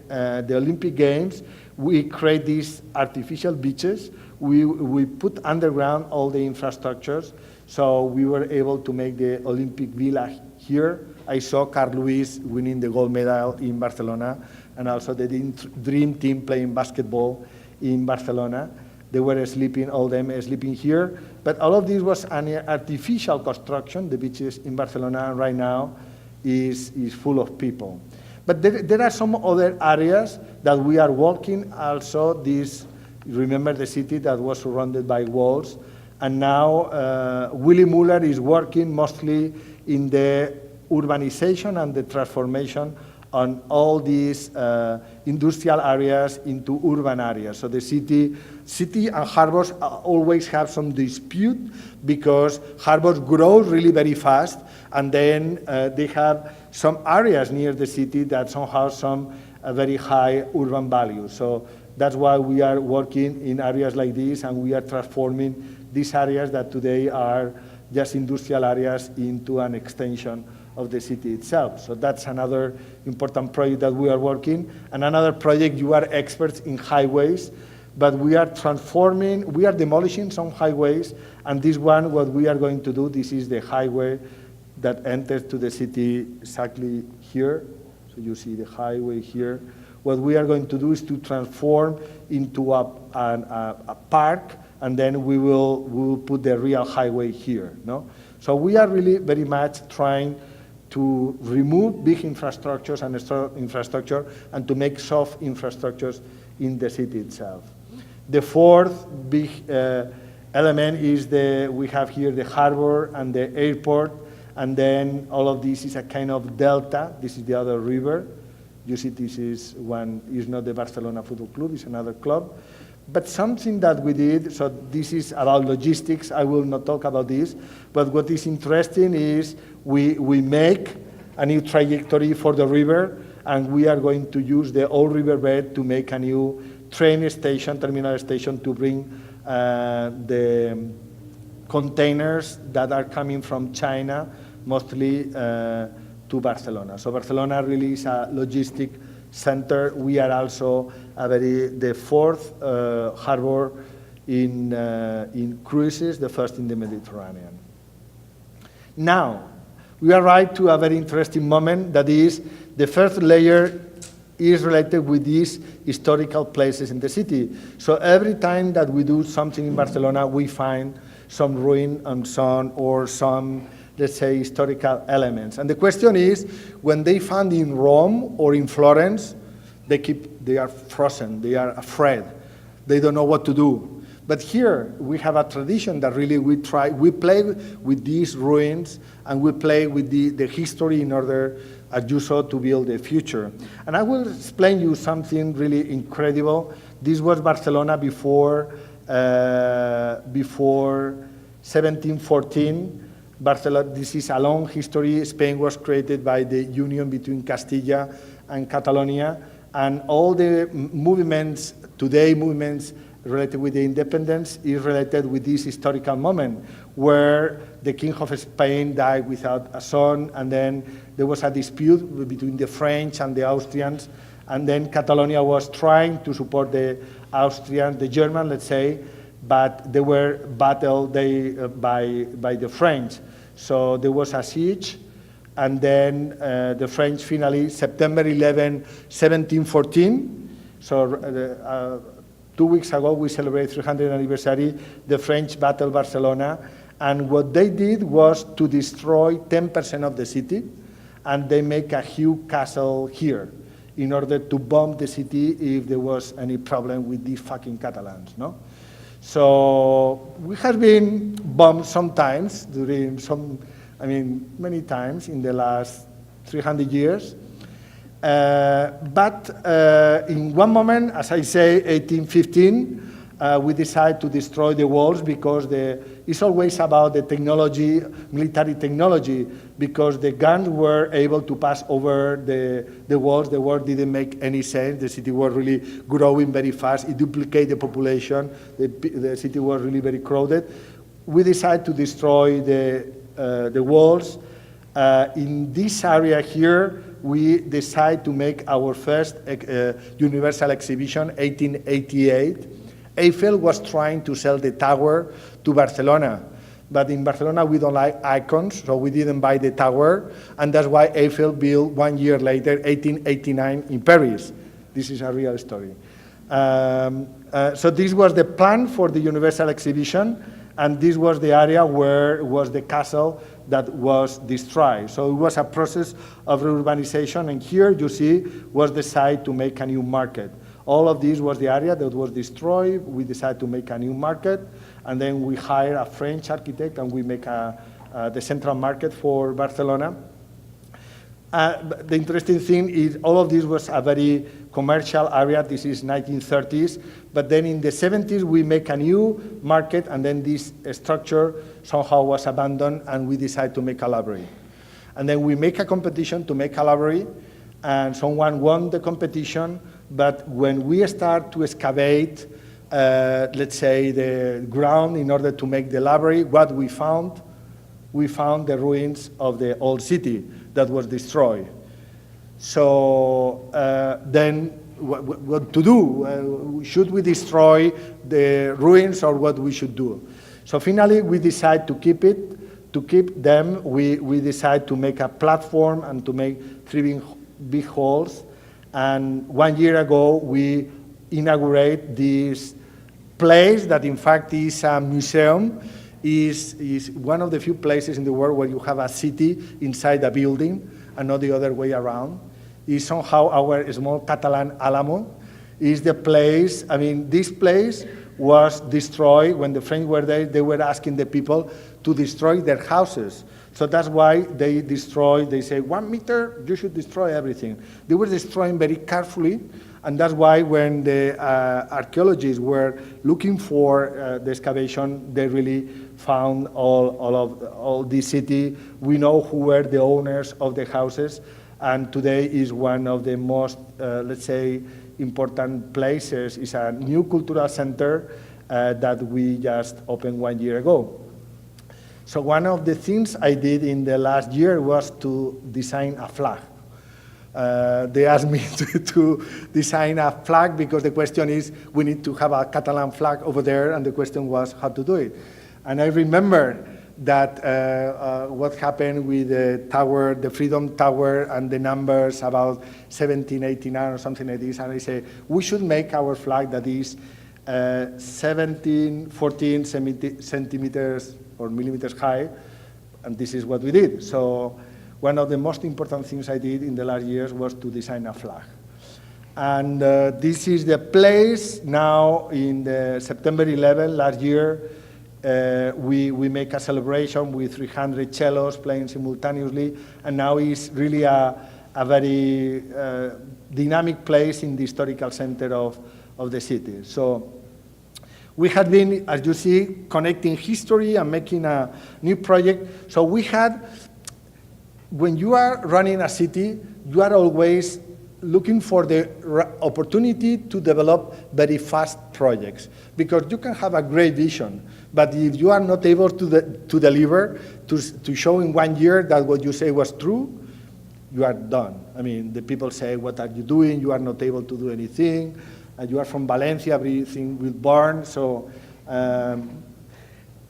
Olympic Games, we create these artificial beaches. We put underground all the infrastructures, so we were able to make the Olympic Villa here. I saw Carl Lewis winning the gold medal in Barcelona, and also the dream team playing basketball in Barcelona. They were sleeping, all them sleeping here. But all of this was an artificial construction. The beaches in Barcelona right now is full of people. But there are some other areas that we are walking also. This, remember the city that was surrounded by walls. And now Willy Muller is working mostly in the urbanization and the transformation on all these industrial areas into urban areas. So the city and harbors always have some dispute because harbors grow really very fast, and then they have some areas near the city that somehow have some very high urban value. So that's why we are working in areas like this, and we are transforming these areas that today are just industrial areas into an extension of the city itself. So that's another important project that we are working. And another project, you are experts in highways, but we are transforming, we are demolishing some highways, and this one, what we are going to do, this is the highway that enters to the city exactly here. So you see the highway here. What we are going to do is to transform into a park, and then we will put the real highway here. No? So we are really very much trying to remove big infrastructures and infrastructure and to make soft infrastructures in the city itself. The fourth big element is we have here the harbor and the airport, and then all of this is a kind of delta. This is the other river. You see, this is one, is not the Barcelona Football Club, it's another club. But something that we did, so this is about logistics, I will not talk about this, but what is interesting is we make a new trajectory for the river, and we are going to use the old riverbed to make a new train station, terminal station, to bring the containers that are coming from China, mostly to Barcelona. So Barcelona really is a logistic center. We are also the fourth harbor in cruises, the first in the Mediterranean. Now, we arrive to a very interesting moment, that is, the first layer is related with these historical places in the city. So every time that we do something in Barcelona, we find some ruin or some let's say, historical elements. And the question is, when they found in Rome or in Florence, they are frozen, they are afraid, they don't know what to do. But here we have a tradition that really we play with these ruins and we play with the history in order, as you saw, to build a future. And I will explain you something really incredible. This was Barcelona before 1714. Barcelona, this is a long history. Spain was created by the union between Castilla and Catalonia. And all the movements, today movements related with the independence, is related with this historical moment where the King of Spain died without a son, and then there was a dispute between the French and the Austrians, and then Catalonia was trying to support the Austrians, the Germans, let's say, but they were battled by the French. So there was a siege, and then the French finally, September 11, 1714, so 2 weeks ago we celebrate 300th anniversary, the French battled Barcelona, and what they did was to destroy 10% of the city, and they make a huge castle here in order to bomb the city if there was any problem with these fucking Catalans, no? So we have been bombed sometimes many times in the last 300 years. But in one moment, as I say, 1815, we decide to destroy the walls because it's always about the technology, military technology, because the guns were able to pass over the walls. The war didn't make any sense. The city was really growing very fast. It duplicated the population. The city was really very crowded. We decided to destroy the walls. In this area here, we decided to make our first universal exhibition, 1888. Eiffel was trying to sell the tower to Barcelona, but in Barcelona we don't like icons, so we didn't buy the tower, and that's why Eiffel built 1 year later, 1889, in Paris. This is a real story. So this was the plan for the universal exhibition, and this was the area where was the castle that was destroyed. So it was a process of urbanization, and here you see was the site to make a new market. All of this was the area that was destroyed. We decided to make a new market, and then we hire a French architect, and we make the central market for Barcelona. The interesting thing is all of this was a very commercial area. This is 1930s, but then in the 70s we make a new market, and then this structure somehow was abandoned, and we decided to make a library. And then we make a competition to make a library, and someone won the competition, but when we start to excavate, let's say, the ground in order to make the library, what we found the ruins of the old city that was destroyed. So then what to do? Should we destroy the ruins, or what we should do? So finally we decide to keep it. To keep them, we decide to make a platform and to make 3 big halls. And 1 year ago we inaugurate this place that in fact is a museum. Is one of the few places in the world where you have a city inside a building and not the other way around. Is somehow our small Catalan Alamo. Is the place, this place was destroyed when the French were there. They were asking the people to destroy their houses. So that's why they destroyed, they say, 1 meter, you should destroy everything. They were destroying very carefully, and that's why when the archaeologists were looking for the excavation, they really found all this city. We know who were the owners of the houses, and today is one of the most, let's say, important places. It's a new cultural center that we just opened 1 year ago. So one of the things I did in the last year was to design a flag. They asked me to design a flag because the question is, we need to have a Catalan flag over there, and the question was how to do it. And I remember that what happened with the tower, the Freedom Tower, and the numbers about 1789 or something like this, and I say, we should make our flag that is 14 centimeters or millimeters high, And this is what we did. So one of the most important things I did in the last years was to design a flag. And this is the place now in the September 11 last year. We make a celebration with 300 cellos playing simultaneously, and now it's really a very dynamic place in the historical center of the city. So we had been, as you see, connecting history and making a new project. So we had, when you are running a city, you are always looking for the opportunity to develop very fast projects, because you can have a great vision, but if you are not able to deliver, to show in 1 year that what you say was true, you are done. I mean, the people say, what are you doing? You are not able to do anything. You are from Valencia, everything will burn. So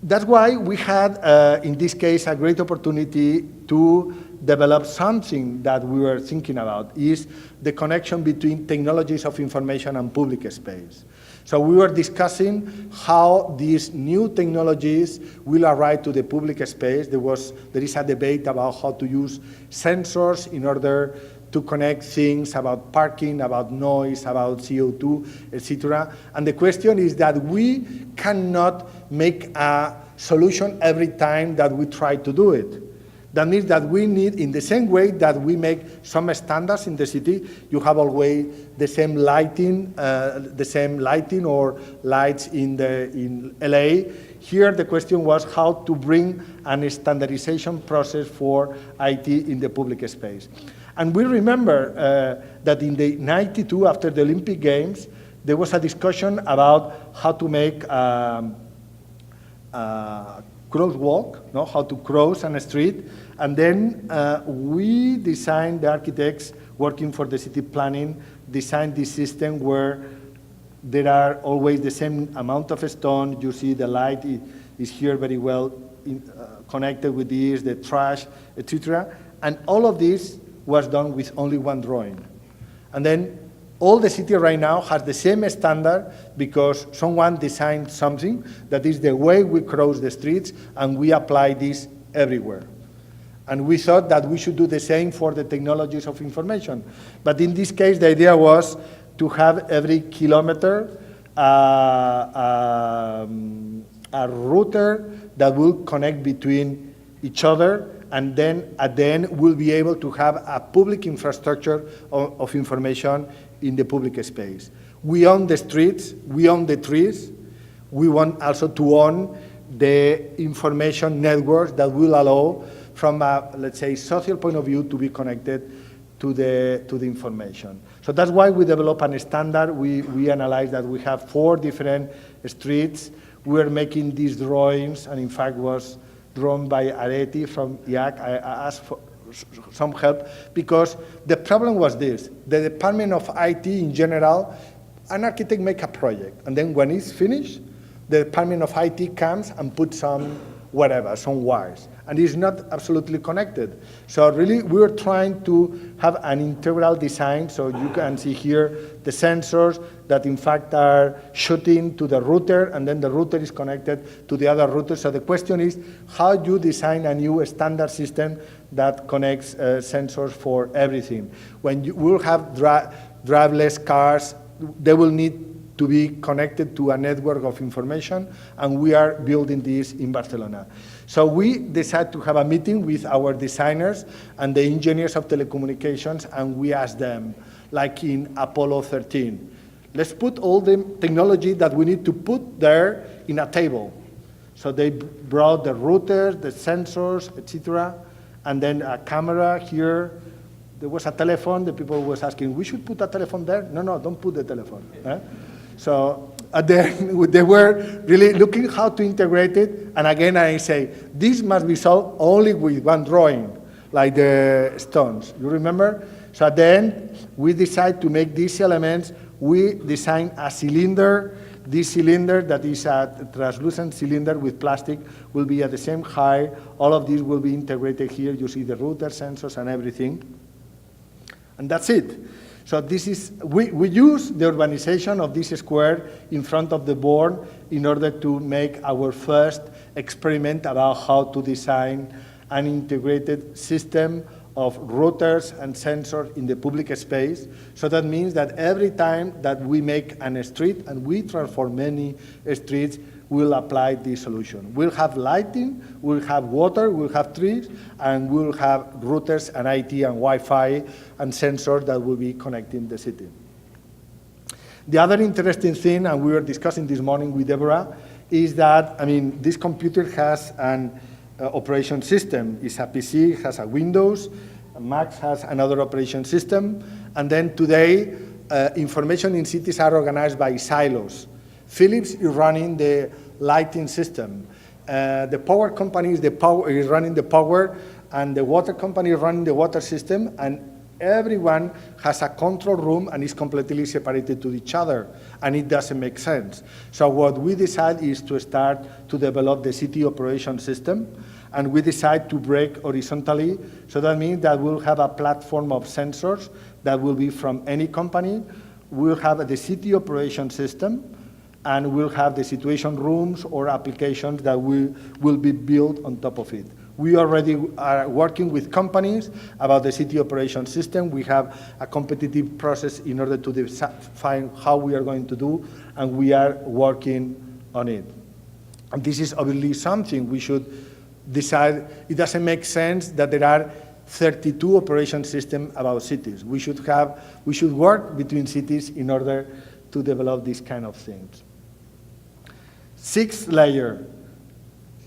that's why we had, in this case, a great opportunity to develop something that we were thinking about, is the connection between technologies of information and public space. So we were discussing how these new technologies will arrive to the public space. There is a debate about how to use sensors in order to connect things about parking, about noise, about CO2, etc. And the question is that we cannot make a solution every time that we try to do it. That means that we need, in the same way that we make some standards in the city, you have always the same lighting or lights in LA. Here the question was how to bring a standardization process for IT in the public space. And we remember that in the '92, after the Olympic Games, there was a discussion about how to make crosswalk, no? How to cross on a street. And then we designed, the architects working for the city planning, designed this system where there are always the same amount of stone. You see the light is here very well connected with this, the trash, etc. And all of this was done with only one drawing. And then all the city right now has the same standard because someone designed something that is the way we cross the streets, and we apply this everywhere. And we thought that we should do the same for the technologies of information. But in this case, the idea was to have every kilometer a router that will connect between each other, and then at the end we'll be able to have a public infrastructure of information in the public space. We own the streets, we own the trees, we want also to own the information networks that will allow, from a, let's say, social point of view, to be connected to the information. So that's why we develop a standard. We analyzed that we have 4 different streets. We are making these drawings, and in fact was drawn by Areti from IAC. I asked for some help because the problem was this. The Department of IT in general, an architect make a project, and then when it's finished, the Department of IT comes and puts some whatever, some wires, and it's not absolutely connected. So really, we were trying to have an integral design, so you can see here the sensors that in fact are shooting to the router, and then the router is connected to the other router. So the question is, how do you design a new standard system that connects sensors for everything? When you will have driverless cars, they will need to be connected to a network of information, and we are building this in Barcelona. So we decided to have a meeting with our designers and the engineers of telecommunications, and we asked them, like in Apollo 13, let's put all the technology that we need to put there in a table. So they brought the routers, the sensors, etc., and then a camera here. There was a telephone. The people was asking, we should put a telephone there? No, don't put the telephone. So then they were really looking how to integrate it. And again, I say, this must be solved only with one drawing, like the stones. You remember? So then we decided to make these elements. We designed a cylinder. This cylinder, that is a translucent cylinder with plastic, will be at the same height. All of these will be integrated here. You see the router, sensors, and everything. And that's it. So this is, we use the urbanization of this square in front of the board in order to make our first experiment about how to design an integrated system of routers and sensors in the public space. So that means that every time that we make a street and we transform many streets, we'll apply this solution. We'll have lighting, we'll have water, we'll have trees, and we'll have routers and IT and Wi-Fi and sensors that will be connecting the city. The other interesting thing, and we were discussing this morning with Deborah, is that, I mean, this computer has an operation system. It's a PC, has a Windows, Mac has another operation system, and then today, information in cities are organized by silos. Philips is running the lighting system. The power company is running the power, and the water company is running the water system, and everyone has a control room and is completely separated to each other, and it doesn't make sense. So what we decide is to start to develop the city operation system, and we decide to break horizontally. So that means that we'll have a platform of sensors that will be from any company. We'll have the city operation system, and we'll have the situation rooms or applications that will be built on top of it. We already are working with companies about the city operation system. We have a competitive process in order to define how we are going to do, and we are working on it. And this is obviously something we should decide. It doesn't make sense that there are 32 operation systems about cities. We should work between cities in order to develop these kind of things. Sixth layer.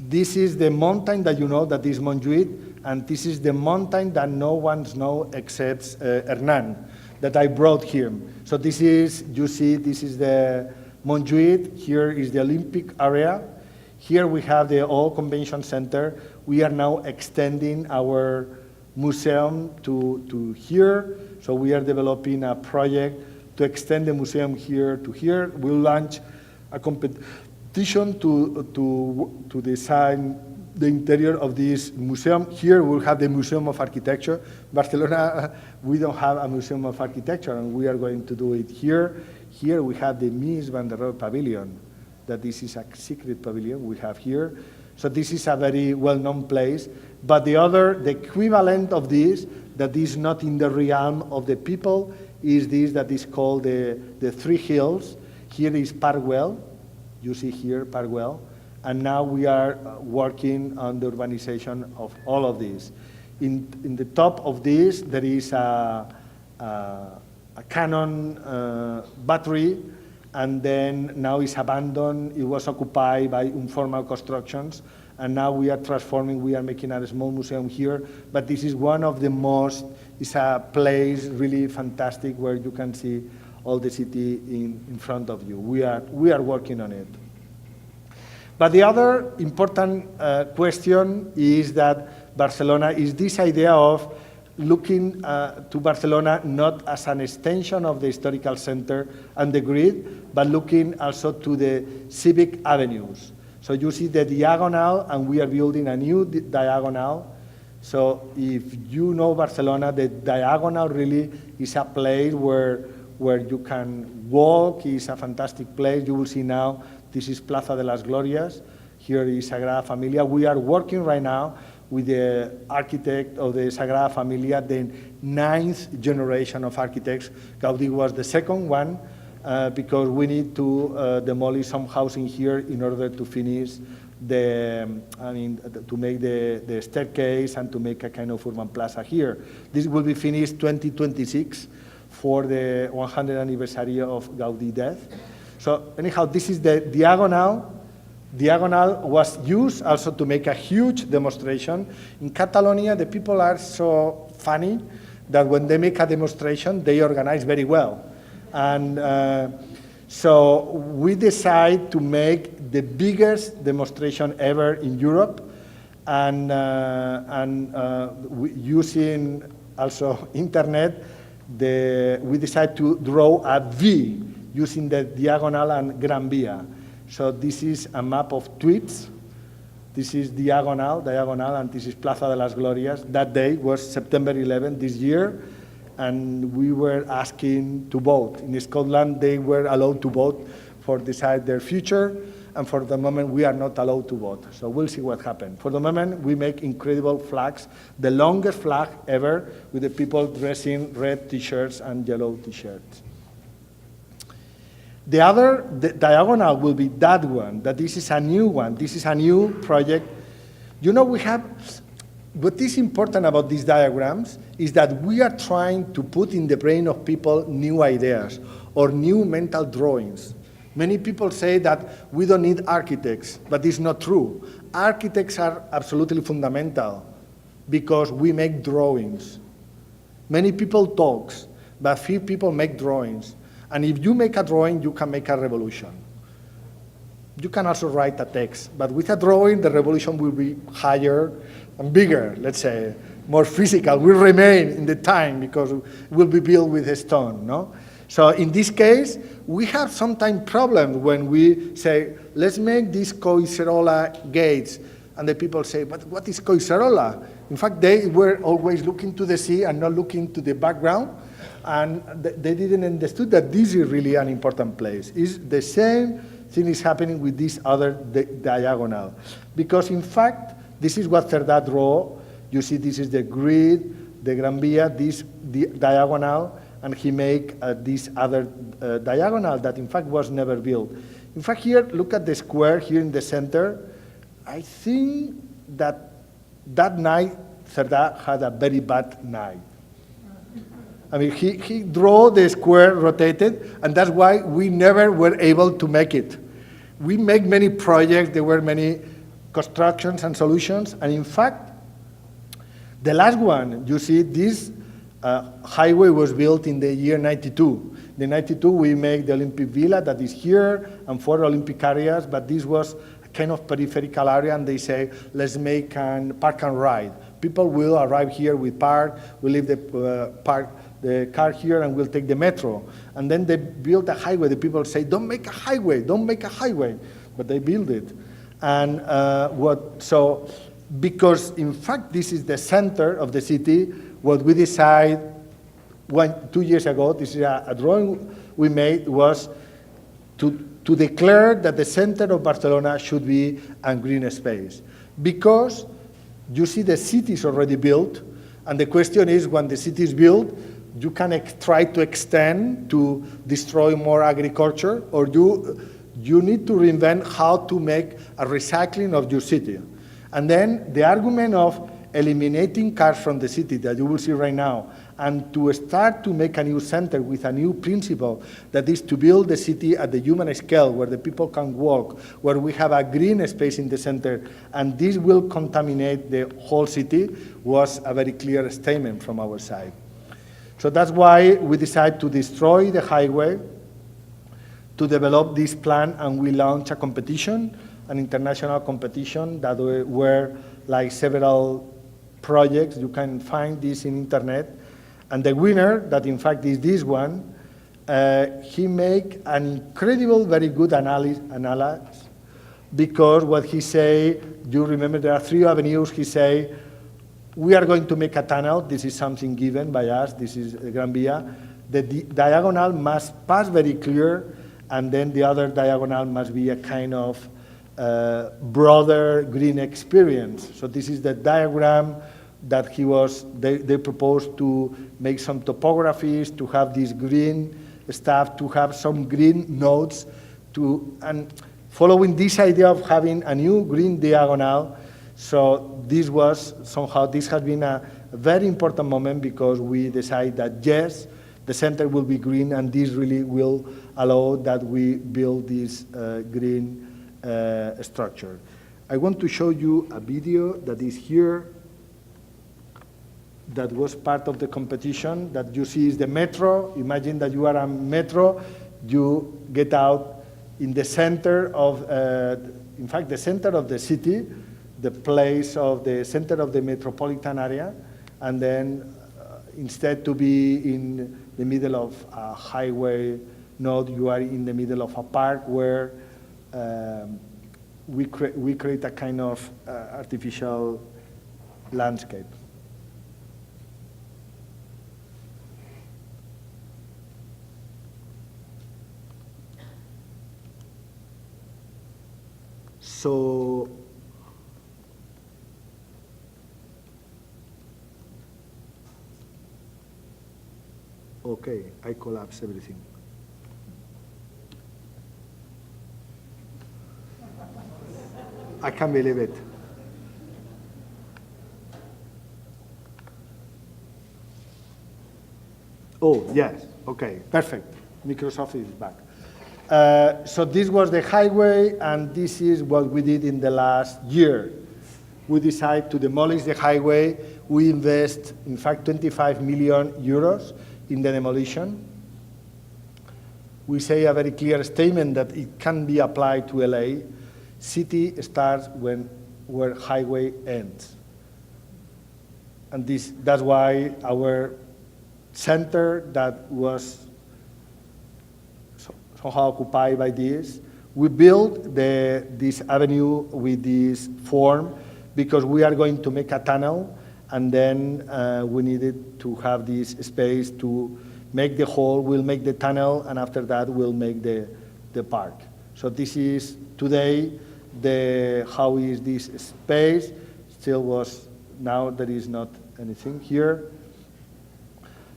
This is the mountain that you know that is Montjuïc, and this is the mountain that no one knows except Hernan, that I brought here. So this is, you see, this is the Montjuïc. Here is the Olympic area. Here we have the old convention center. We are now extending our museum to here. So we are developing a project to extend the museum here to here. We'll launch a competition to design the interior of this museum. Here we'll have the Museum of Architecture. Barcelona, we don't have a Museum of Architecture, and we are going to do it here. Here we have the Mies van der Rohe Pavilion, that this is a secret pavilion we have here. So this is a very well-known place. But the equivalent of this, that is not in the realm of the people, is this that is called the Three Hills. Here is Parkwell. You see here, Parkwell. And now we are working on the urbanization of all of these. In the top of this, there is a Canon battery, and then now it's abandoned. It was occupied by informal constructions, and now we are transforming, we are making a small museum here, but this is one of the most, it's a place really fantastic where you can see all the city in front of you. We are working on it. But the other important question is that Barcelona is this idea of looking to Barcelona not as an extension of the historical center and the grid, but looking also to the civic avenues. So you see the diagonal, and we are building a new diagonal. So if you know Barcelona, the diagonal really is a place where you can walk. It's a fantastic place. You will see now, this is Plaza De Las Glorious. Here is Sagrada Familia. We are working right now with the architect of the Sagrada Familia, the 9th generation of architects. Gaudí was the second one, because we need to demolish some housing here in order to finish to make the staircase and to make a kind of urban plaza here. This will be finished 2026 for the 100th anniversary of Gaudí's death. So anyhow, this is the diagonal. Diagonal was used also to make a huge demonstration. In Catalonia, the people are so funny that when they make a demonstration, they organize very well. And so we decide to make the biggest demonstration ever in Europe, and using also internet, we decide to draw a V using the diagonal and Gran Via. So this is a map of tweets. This is diagonal, and this is Plaza de las Glorias. That day was September 11 this year, and we were asking to vote. In Scotland, they were allowed to vote for decide their future, and for the moment we are not allowed to vote. So we'll see what happens. For the moment, we make incredible flags, the longest flag ever, with the people dressing red t-shirts and yellow t-shirts. The other diagonal will be that one, that this is a new one. This is a new project. You know, we have, what is important about these diagrams is that we are trying to put in the brain of people new ideas or new mental drawings. Many people say that we don't need architects, but it's not true. Architects are absolutely fundamental because we make drawings. Many people talk, but few people make drawings. And if you make a drawing, you can make a revolution. You can also write a text, but with a drawing, the revolution will be higher and bigger, let's say, more physical, will remain in the time because it will be built with a stone, no? So in this case, we have sometimes problems when we say, let's make these Collserola gates, and the people say, but what is Collserola? In fact, they were always looking to the sea and not looking to the background, and they didn't understood that this is really an important place. It's the same thing is happening with this other diagonal. Because in fact, this is what Cerdà draw. You see, this is the grid, the Gran Via, this diagonal, and he make this other diagonal that in fact was never built. In fact, here, look at the square here in the center. I think that that night, Cerdà had a very bad night. I mean, he drew the square rotated, and that's why we never were able to make it. We make many projects, there were many constructions and solutions, and in fact, the last one, you see, this highway was built in the year 92. In 92, we make the Olympic Villa that is here, and 4 Olympic areas, but this was a kind of peripheral area, and they say, let's make an park and ride. People will arrive here with park, we leave the car here and we'll take the metro. And then they built a highway. The people say, don't make a highway, don't make a highway. But they build it. And because in fact this is the center of the city, what we decided 2 years ago, this is a drawing we made, was to declare that the center of Barcelona should be a green space. Because you see the city is already built, and the question is, when the city is built, you can try to extend to destroy more agriculture, or you need to reinvent how to make a recycling of your city. And then the argument of eliminating cars from the city that you will see right now, and to start to make a new center with a new principle, that is to build the city at the human scale, where the people can walk, where we have a green space in the center, and this will contaminate the whole city, was a very clear statement from our side. So that's why we decided to destroy the highway, to develop this plan, and we launched a competition, an international competition that were like several projects. You can find this in internet. And the winner, that in fact is this one, he make an incredible, very good analysis, because what he say, you remember there are 3 avenues, he say, we are going to make a tunnel. This is something given by us. This is Gran Via. The diagonal must pass very clear, and then the other diagonal must be a kind of broader green experience. So this is the diagram that they proposed to make some topographies, to have this green stuff, to have some green nodes, and following this idea of having a new green diagonal. So this has been a very important moment, because we decided that yes, the center will be green, and this really will allow that we build this green structure. I want to show you a video that is here, that was part of the competition. That you see is the metro. Imagine that you are a metro, you get out in the center of, in fact, the center of the city, the center of the metropolitan area, and then instead to be in the middle of a highway node, you are in the middle of a park where we create a kind of artificial landscape. So, okay, I collapse everything. I can't believe it. Oh, yes, okay, perfect. Microsoft is back. So this was the highway, and this is what we did in the last year. We decided to demolish the highway. We invest, in fact, 25 million euros in the demolition. We say a very clear statement that it can be applied to LA. City starts where highway ends. And that's why our center that was somehow occupied by this, we built this avenue with this form because we are going to make a tunnel, and then we needed to have this space to make the hole. We'll make the tunnel, and after that we'll make the park. So this is today how is this space. Still was, now there is not anything here.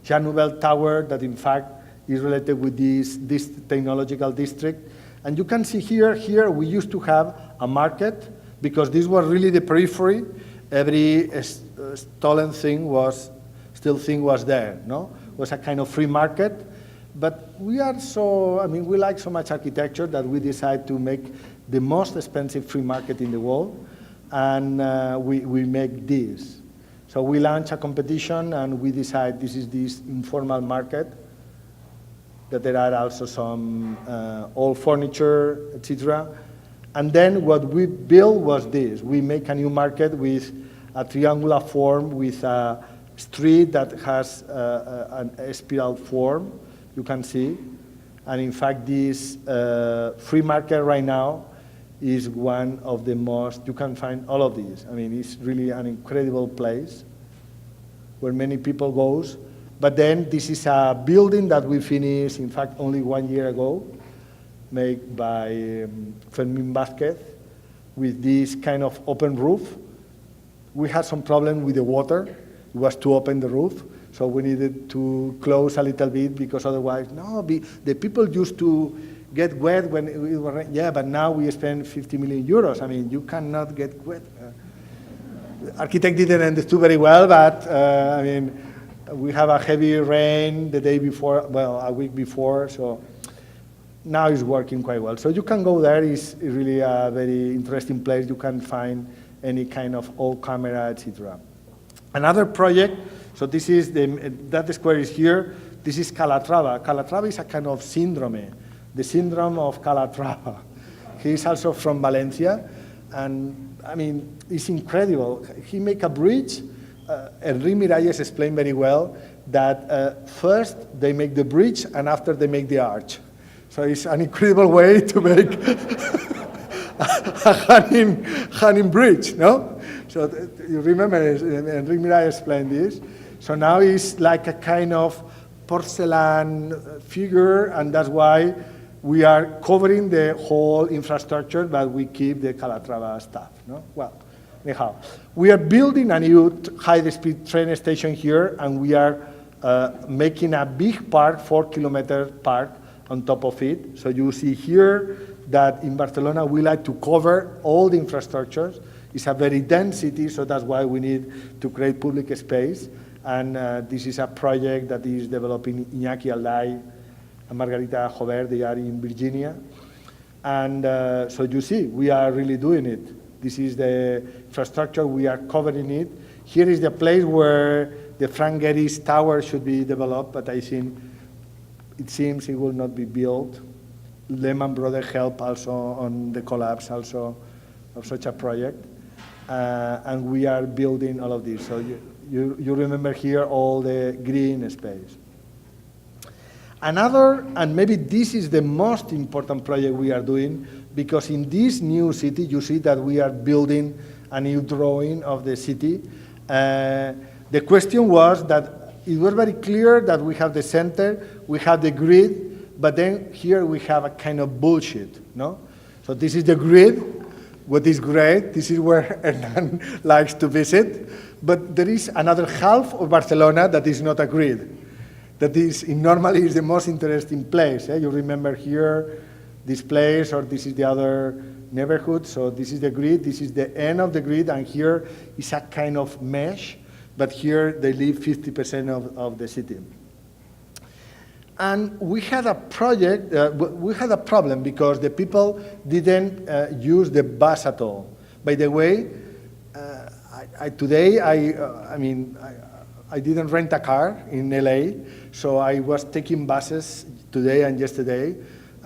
Jean Nouvel Tower that in fact is related with this technological district. And you can see here we used to have a market because this was really the periphery. Every stolen thing was there, no? It was a kind of free market. But we like so much architecture that we decided to make the most expensive free market in the world, and we make this. So we launched a competition, and we decided this informal market, that there are also some old furniture, etc. And then what we built was this. We make a new market with a triangular form, with a street that has a spiral form, you can see. And in fact, this free market right now is one of the most, you can find all of these. I mean, it's really an incredible place where many people goes. But then this is a building that we finished, in fact, only 1 year ago, made by Fermín Vázquez, with this kind of open roof. We had some problem with the water. It was to open the roof, so we needed to close a little bit because otherwise, the people used to get wet when it was rain. Yeah, but now we spend 50 million euros. I mean, you cannot get wet. The architect didn't understand very well, but I mean, we have a heavy rain the day before, well, a week before, so now it's working quite well. So you can go there. It's really a very interesting place. You can find any kind of old camera, etc. Another project, so this is that square is here. This is Calatrava. Calatrava is a kind of syndrome, the syndrome of Calatrava. He is also from Valencia, and I mean, it's incredible. He make a bridge. Enrique Miralles explained very well that first they make the bridge and after they make the arch. So it's an incredible way to make a hanging bridge, no? So you remember Enrique Miralles explained this. So now it's like a kind of porcelain figure, and that's why we are covering the whole infrastructure, but we keep the Calatrava stuff, no? Well, anyhow, we are building a new high-speed train station here, and we are making a big park, 4-kilometer park, on top of it. So you see here that in Barcelona we like to cover all the infrastructures. It's a very dense city, so that's why we need to create public space. And this is a project that is developing Iñaki Alday and Margarita Jover. They are in Virginia. And so you see, we are really doing it. This is the infrastructure, we are covering it. Here is the place where the Frank Gehry's tower should be developed, but I think it seems it will not be built. Lehman Brothers helped also on the collapse also of such a project. And we are building all of this. So you remember here all the green space. Another, and maybe this is the most important project we are doing, because in this new city, you see that we are building a new drawing of the city. The question was that it was very clear that we have the center, we have the grid, but then here we have a kind of bullshit, no? So this is the grid, what is great. This is where Hernan likes to visit. But there is another half of Barcelona that is not a grid. That is, normally is the most interesting place. You remember here, this place, or this is the other neighborhood. So this is the grid, this is the end of the grid, and here is a kind of mesh, but here they live 50% of the city. And we had a project, we had a problem because the people didn't use the bus at all. By the way, today I didn't rent a car in LA, so I was taking buses today and yesterday.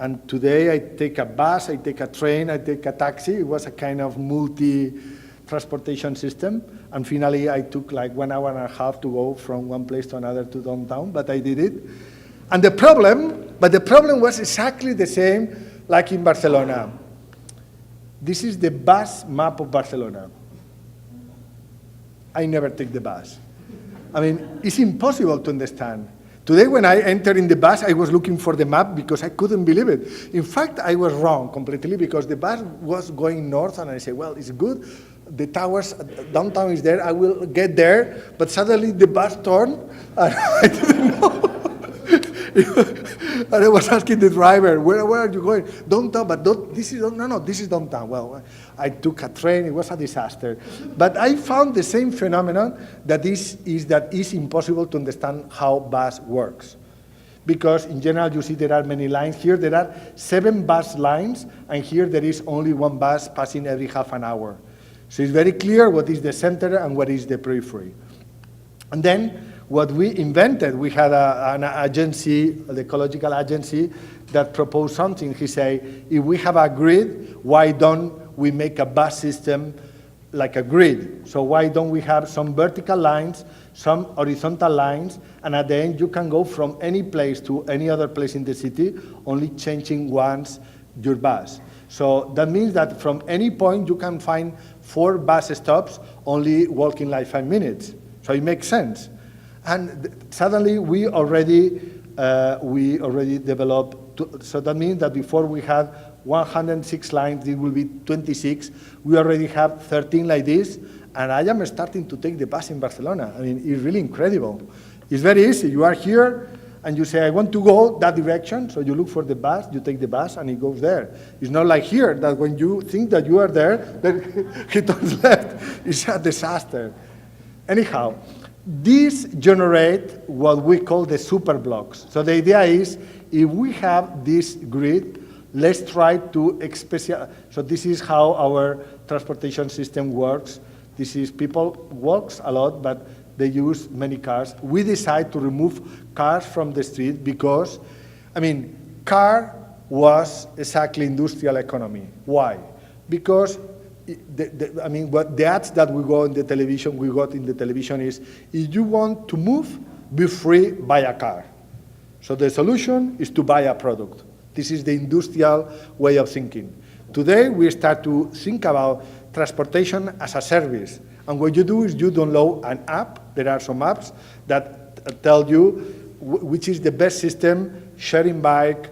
And today I take a bus, I take a train, I take a taxi. It was a kind of multi-transportation system. And finally I took like 1 hour and a half to go from one place to another to downtown, but I did it. And the problem was exactly the same like in Barcelona. This is the bus map of Barcelona. I never take the bus. I mean, it's impossible to understand. Today when I entered in the bus, I was looking for the map because I couldn't believe it. In fact, I was wrong completely because the bus was going north and I said, well, it's good. The towers, downtown is there, I will get there. But suddenly the bus turned and I didn't know. And I was asking the driver, where are you going? Downtown, but this is downtown. Well, I took a train, it was a disaster. But I found the same phenomenon that is impossible to understand how bus works. Because in general, you see there are many lines. Here there are 7 bus lines, and here there is only 1 bus passing every half an hour. So it's very clear what is the center and what is the periphery. And then, what we invented, we had an agency, the ecological agency, that proposed something. He said, if we have a grid, why don't we make a bus system like a grid? So why don't we have some vertical lines, some horizontal lines, and at the end you can go from any place to any other place in the city, only changing once your bus. So that means that from any point you can find 4 bus stops, only walking like 5 minutes. So it makes sense. And suddenly we already developed, so that means that before we had 106 lines, it will be 26. We already have 13 like this, and I am starting to take the bus in Barcelona. I mean, it's really incredible. It's very easy. You are here, and you say, I want to go that direction, so you look for the bus, you take the bus, and it goes there. It's not like here, that when you think that you are there, then it turns left. It's a disaster. Anyhow, these generate what we call the super blocks. So the idea is, if we have this grid, let's try to so this is how our transportation system works. This is people walks a lot, but they use many cars. We decide to remove cars from the street because, I mean, car was exactly industrial economy. Why? Because what the ads that we got in the television is, if you want to move, be free, buy a car. So the solution is to buy a product. This is the industrial way of thinking. Today, we start to think about transportation as a service. And what you do is you download an app. There are some apps that tell you which is the best system, sharing bike,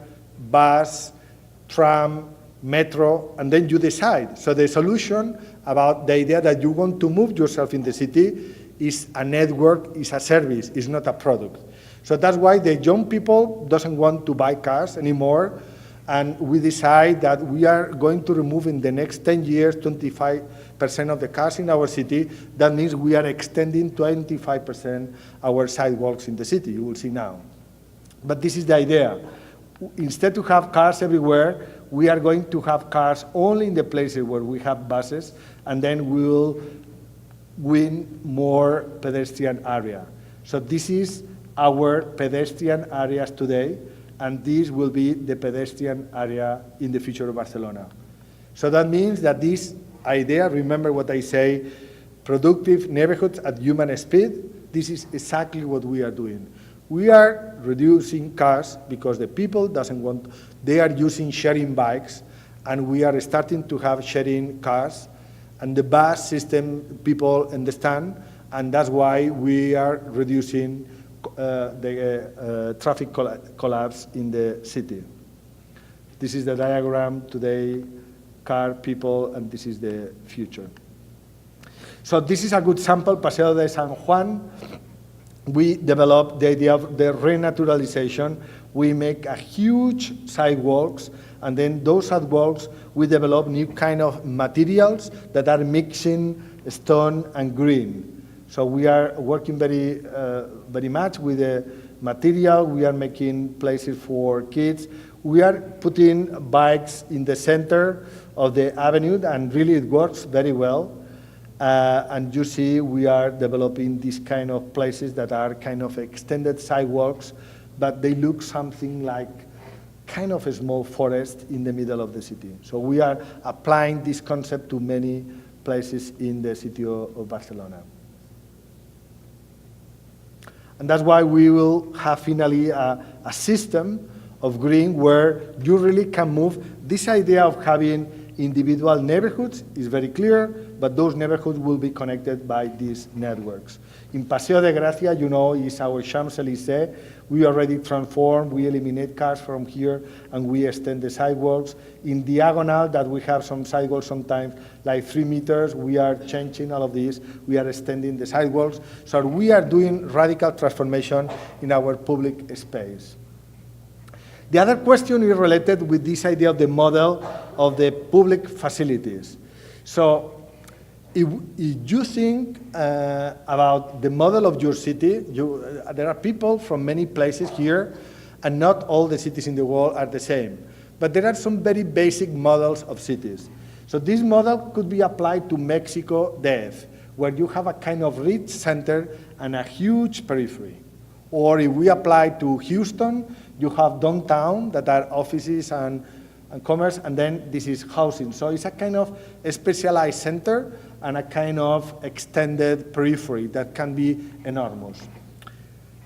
bus, tram, metro, and then you decide. So the solution about the idea that you want to move yourself in the city is a network, is a service, is not a product. So that's why the young people doesn't want to buy cars anymore, and we decide that we are going to remove in the next 10 years 25% of the cars in our city. That means we are extending 25% our sidewalks in the city, you will see now. But this is the idea. Instead to have cars everywhere, we are going to have cars only in the places where we have buses, and then we will win more pedestrian area. So this is our pedestrian areas today, and this will be the pedestrian area in the future of Barcelona. So that means that this idea, remember what I say, productive neighborhoods at human speed, this is exactly what we are doing. We are reducing cars because the people doesn't want, they are using sharing bikes, and we are starting to have sharing cars, and the bus system people understand, and that's why we are reducing the traffic collapse in the city. This is the diagram today car, people, and this is the future. So this is a good sample, Paseo de San Juan. We developed the idea of the renaturalization. We make a huge sidewalks, and then those sidewalks, we develop new kind of materials that are mixing stone and green. So we are working very much with the material. We are making places for kids. We are putting bikes in the center of the avenue, and really it works very well. And you see we are developing these kind of places that are kind of extended sidewalks, but they look something like kind of a small forest in the middle of the city. So we are applying this concept to many places in the city of Barcelona. And that's why we will have finally a system of green where you really can move. This idea of having individual neighborhoods is very clear, but those neighborhoods will be connected by these networks. In Paseo de Gracia, you know, is our Champs-Élysées. We already transform, we eliminate cars from here, and we extend the sidewalks. In Diagonal, that we have some sidewalks sometimes like 3 meters, we are changing all of this. We are extending the sidewalks. So we are doing radical transformation in our public space. The other question is related with this idea of the model of the public facilities. So if you think about the model of your city, there are people from many places here, and not all the cities in the world are the same. But there are some very basic models of cities. So this model could be applied to Mexico DF, where you have a kind of rich center and a huge periphery. Or if we apply to Houston, you have downtown that are offices and commerce, and then this is housing. So it's a kind of a specialized center and a kind of extended periphery that can be enormous.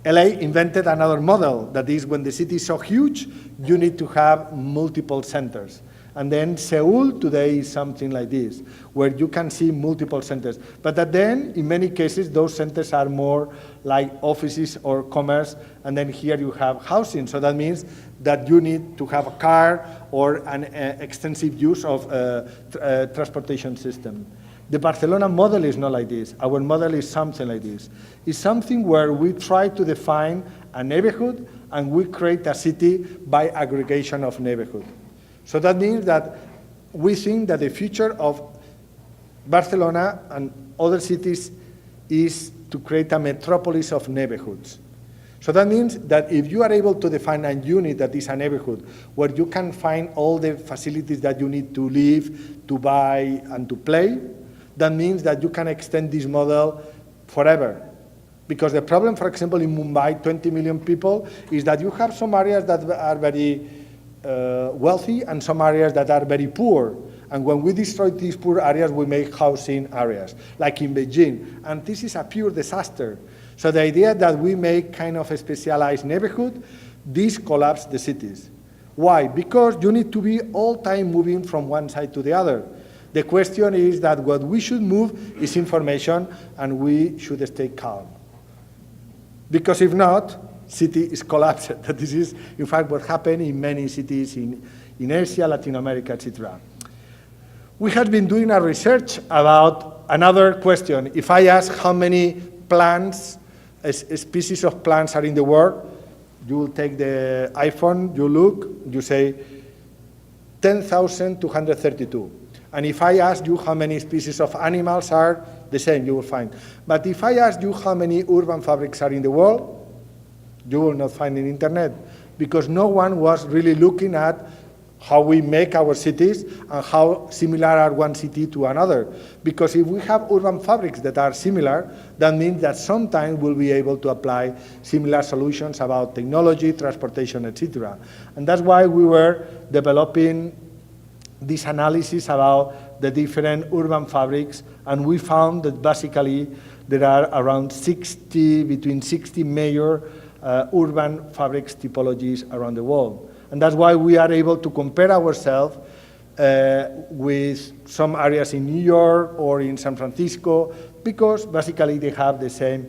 LA invented another model, that is when the city is so huge, you need to have multiple centers. And then Seoul today is something like this, where you can see multiple centers. But then, in many cases, those centers are more like offices or commerce, and then here you have housing. So that means that you need to have a car or an extensive use of transportation system. The Barcelona model is not like this. Our model is something like this. It's something where we try to define a neighborhood, and we create a city by aggregation of neighborhood. So that means that we think that the future of Barcelona and other cities is to create a metropolis of neighborhoods. So that means that if you are able to define a unit that is a neighborhood, where you can find all the facilities that you need to live, to buy, and to play, that means that you can extend this model forever. Because the problem, for example, in Mumbai, 20 million people, is that you have some areas that are very wealthy and some areas that are very poor. And when we destroy these poor areas, we make housing areas, like in Beijing. And this is a pure disaster. So the idea that we make kind of a specialized neighborhood, this collapses the cities. Why? Because you need to be all time moving from one side to the other. The question is that what we should move is information, and we should stay calm. Because if not, city is collapsed. This is, in fact, what happened in many cities in Asia, Latin America, etc. We have been doing a research about another question. If I ask how many plants, species of plants are in the world, you will take the iPhone, you look, you say 10,232. And if I ask you how many species of animals are, the same, you will find. But if I ask you how many urban fabrics are in the world, you will not find in internet, because no one was really looking at how we make our cities and how similar are one city to another. Because if we have urban fabrics that are similar, that means that sometimes we'll be able to apply similar solutions about technology, transportation, etc. And that's why we were developing this analysis about the different urban fabrics, and we found that basically there are around between 60 major urban fabrics typologies around the world. And that's why we are able to compare ourselves with some areas in New York or in San Francisco, because basically they have the same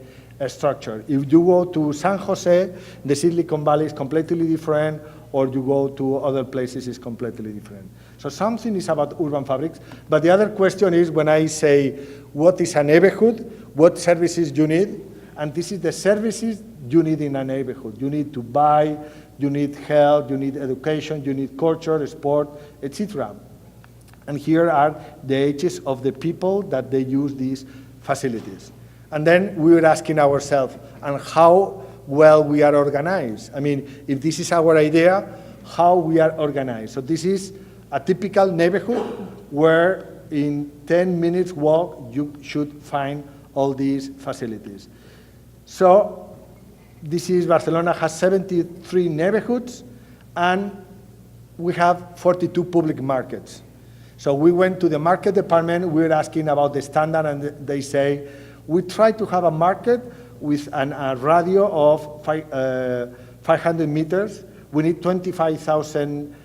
structure. If you go to San Jose, the Silicon Valley is completely different, or you go to other places, it's completely different. So something is about urban fabrics, but the other question is when I say, what is a neighborhood, what services you need, and this is the services you need in a neighborhood. You need to buy, you need health, you need education, you need culture, sport, etc. And here are the ages of the people that they use these facilities. And then we were asking ourselves, and how well we are organized. I mean, if this is our idea, how we are organized. So this is a typical neighborhood where in 10 minutes walk, you should find all these facilities. So this is Barcelona has 73 neighborhoods, and we have 42 public markets. So we went to the market department, we were asking about the standard, and they say, we try to have a market with a radio of 500 meters. We need 25,000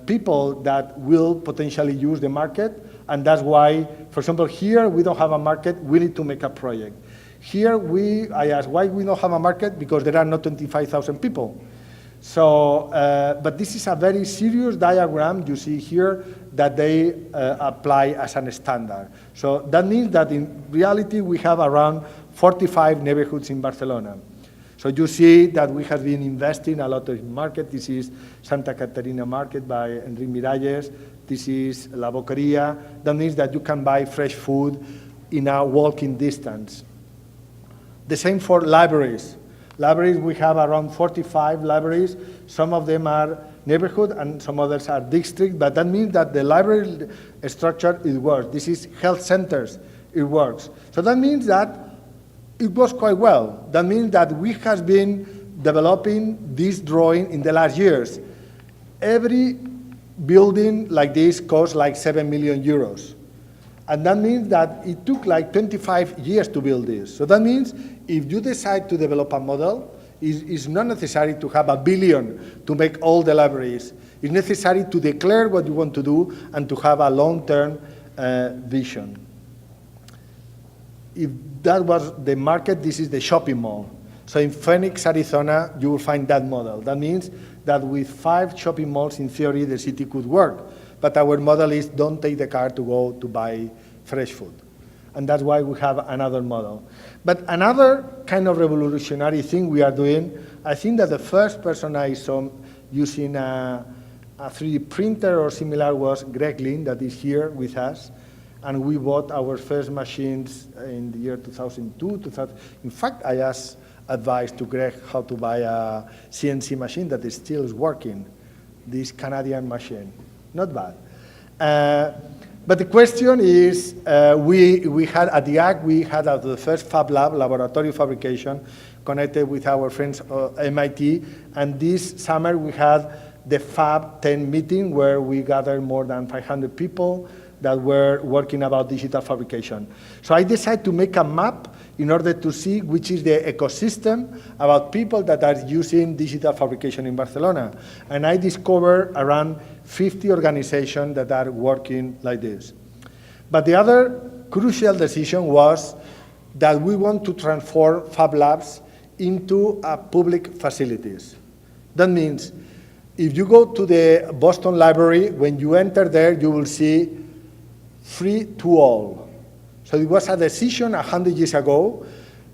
people that will potentially use the market, and that's why, for example, here we don't have a market, we need to make a project. Here I asked, why we don't have a market? Because there are not 25,000 people. So, but this is a very serious diagram you see here that they apply as a standard. So that means that in reality we have around 45 neighborhoods in Barcelona. So you see that we have been investing a lot in market. This is Santa Caterina Market by Enrique Miralles. This is La Boqueria. That means that you can buy fresh food in a walking distance. The same for libraries. Libraries, we have around 45 libraries. Some of them are neighborhood and some others are district, but that means that the library structure, it works. This is health centers, it works. So that means that it works quite well. That means that we have been developing this drawing in the last years. Every building like this costs like 7 million euros. And that means that it took like 25 years to build this. So that means if you decide to develop a model, it's not necessary to have 1 billion to make all the libraries. It's necessary to declare what you want to do and to have a long-term vision. If that was the market, this is the shopping mall. So in Phoenix, Arizona, you will find that model. That means that with 5 shopping malls, in theory, the city could work. But our model is don't take the car to go to buy fresh food. And that's why we have another model. But another kind of revolutionary thing we are doing, I think that the first person I saw using a 3D printer or similar was Greg Lynn, that is here with us. And we bought our first machines in the year 2002. In fact, I asked advice to Greg how to buy a CNC machine that is still working, this Canadian machine. Not bad. But the question is, we had at the ARC, we had the first Fab Lab, laboratory fabrication, connected with our friends at MIT. And this summer we had the Fab 10 meeting where we gathered more than 500 people that were working about digital fabrication. So I decided to make a map in order to see which is the ecosystem about people that are using digital fabrication in Barcelona. And I discovered around 50 organizations that are working like this. But the other crucial decision was that we want to transform Fab Labs into public facilities. That means if you go to the Boston Library, when you enter there, you will see free to all. So it was a decision 100 years ago.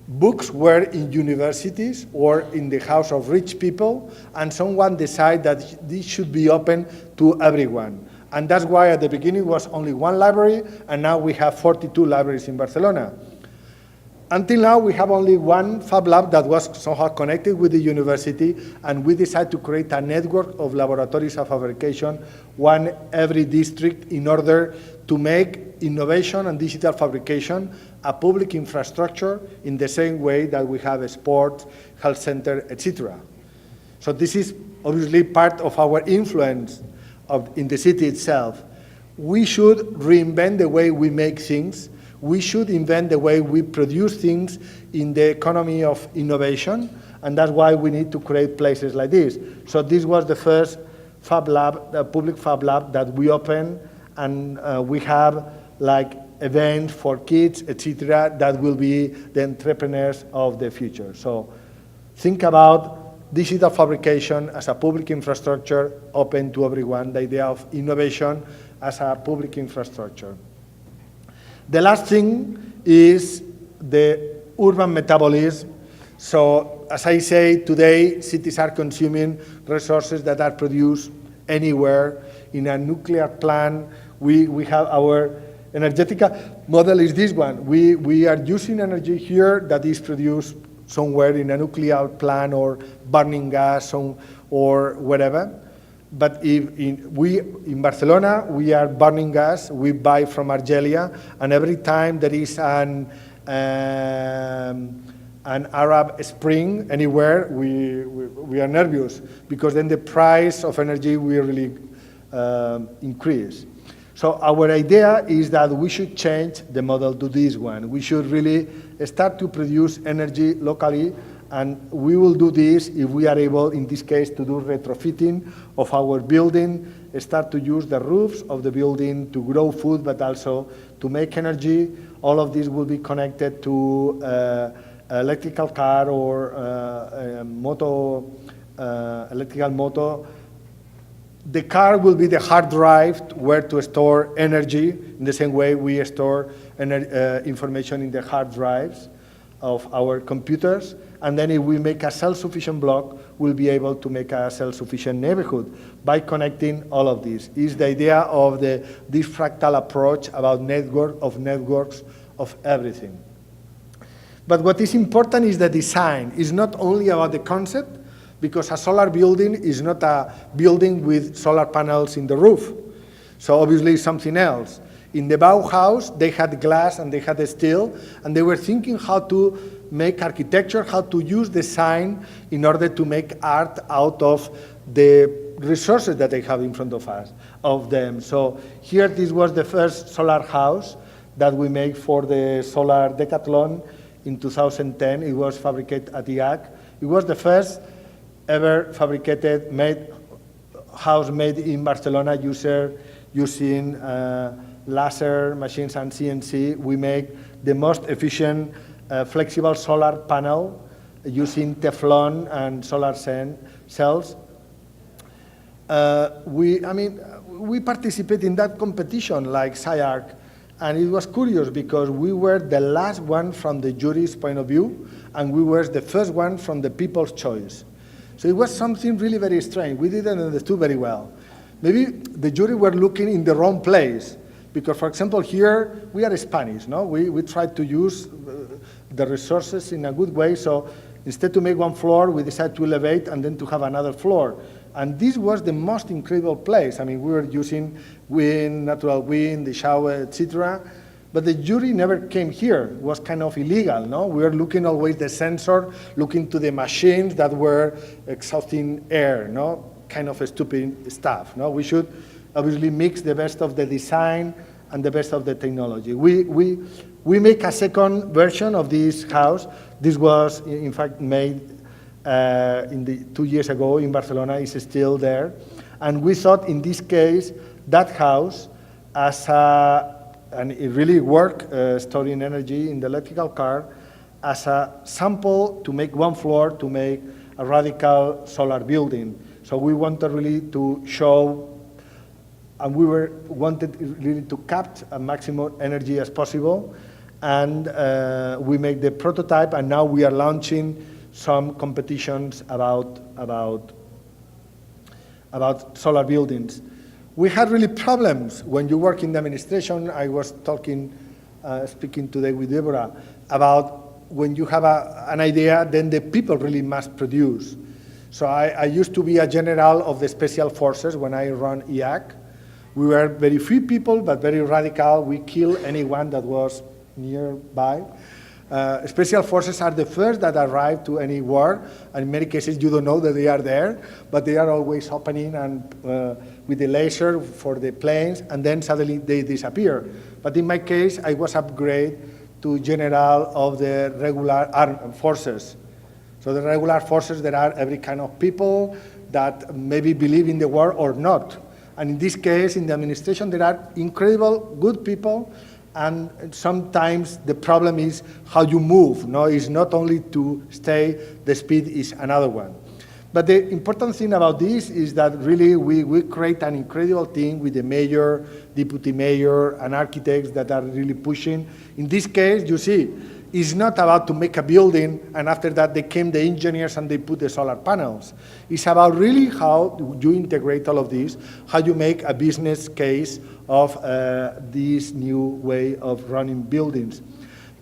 Books were in universities or in the house of rich people, and someone decided that this should be open to everyone. And that's why at the beginning it was only 1 library, and now we have 42 libraries in Barcelona. Until now, we have only 1 Fab Lab that was somehow connected with the university, and we decided to create a network of laboratories of fabrication, 1 every district, in order to make innovation and digital fabrication a public infrastructure in the same way that we have a sport, health center, etc. So this is obviously part of our influence in the city itself. We should reinvent the way we make things. We should invent the way we produce things in the economy of innovation, and that's why we need to create places like this. So this was the first Fab Lab, the public Fab Lab that we opened, and we have like events for kids, etc., that will be the entrepreneurs of the future. So think about digital fabrication as a public infrastructure open to everyone, the idea of innovation as a public infrastructure. The last thing is the urban metabolism. So, as I say, today cities are consuming resources that are produced anywhere. In a nuclear plant, we have our energetical model is this one. We are using energy here that is produced somewhere in a nuclear plant or burning gas or whatever. But in Barcelona, we are burning gas. We buy from Argelia, and every time there is an Arab Spring anywhere, we are nervous, because then the price of energy will really increase. So our idea is that we should change the model to this one. We should really start to produce energy locally, and we will do this if we are able, in this case, to do retrofitting of our building, start to use the roofs of the building to grow food, but also to make energy. All of this will be connected to electrical car or electrical motor. The car will be the hard drive where to store energy, in the same way we store information in the hard drives of our computers. And then if we make a self-sufficient block, we'll be able to make a self-sufficient neighborhood by connecting all of this. Is the idea of this fractal approach about networks of everything. But what is important is the design. It's not only about the concept, because a solar building is not a building with solar panels in the roof. So obviously it's something else. In the Bauhaus, they had glass and they had steel, and they were thinking how to make architecture, how to use design in order to make art out of the resources that they have in front of them. So here, this was the first solar house that we made for the solar decathlon in 2010. It was fabricated at SCI-Arc. It was the first ever fabricated house made in Barcelona using laser machines and CNC. We make the most efficient flexible solar panel using Teflon and solar cells. We participate in that competition like SCI-Arc, and it was curious because we were the last one from the jury's point of view, and we were the first one from the people's choice. So it was something really very strange. We didn't understand very well. Maybe the jury were looking in the wrong place, because, for example, here we are Spanish, no? We tried to use the resources in a good way. So instead to make one floor, we decided to elevate and then to have another floor. And this was the most incredible place. I mean, we were using wind, natural wind, the shower, etc. But the jury never came here. It was kind of illegal, no? We were looking always the sensor, looking to the machines that were exhausting air, no? Kind of stupid stuff, no? We should obviously mix the best of the design and the best of the technology. We make a second version of this house. This was, in fact, made 2 years ago in Barcelona. It's still there. And we thought, in this case, that house, and it really worked, storing energy in the electrical car, as a sample to make one floor, to make a radical solar building. So we wanted really to show, and wanted really to capture a maximum energy as possible. And we made the prototype, and now we are launching some competitions about solar buildings. We had really problems when you work in the administration. I was speaking today with Deborah about when you have an idea, then the people really must produce. So I used to be a general of the special forces when I ran SCI-Arc. We were very few people, but very radical. We killed anyone that was nearby. Special forces are the first that arrive to any war, and in many cases you don't know that they are there, but they are always opening and with the laser for the planes, and then suddenly they disappear. But in my case, I was upgraded to general of the regular armed forces. So the regular forces, there are every kind of people that maybe believe in the war or not. And in this case, in the administration, there are incredible good people. And sometimes the problem is how you move. No, it's not only to stay, the speed is another one. But the important thing about this is that really we create an incredible team with the mayor, deputy mayor, and architects that are really pushing. In this case, you see, it's not about to make a building and after that they came the engineers and they put the solar panels. It's about really how you integrate all of this, how you make a business case of this new way of running buildings.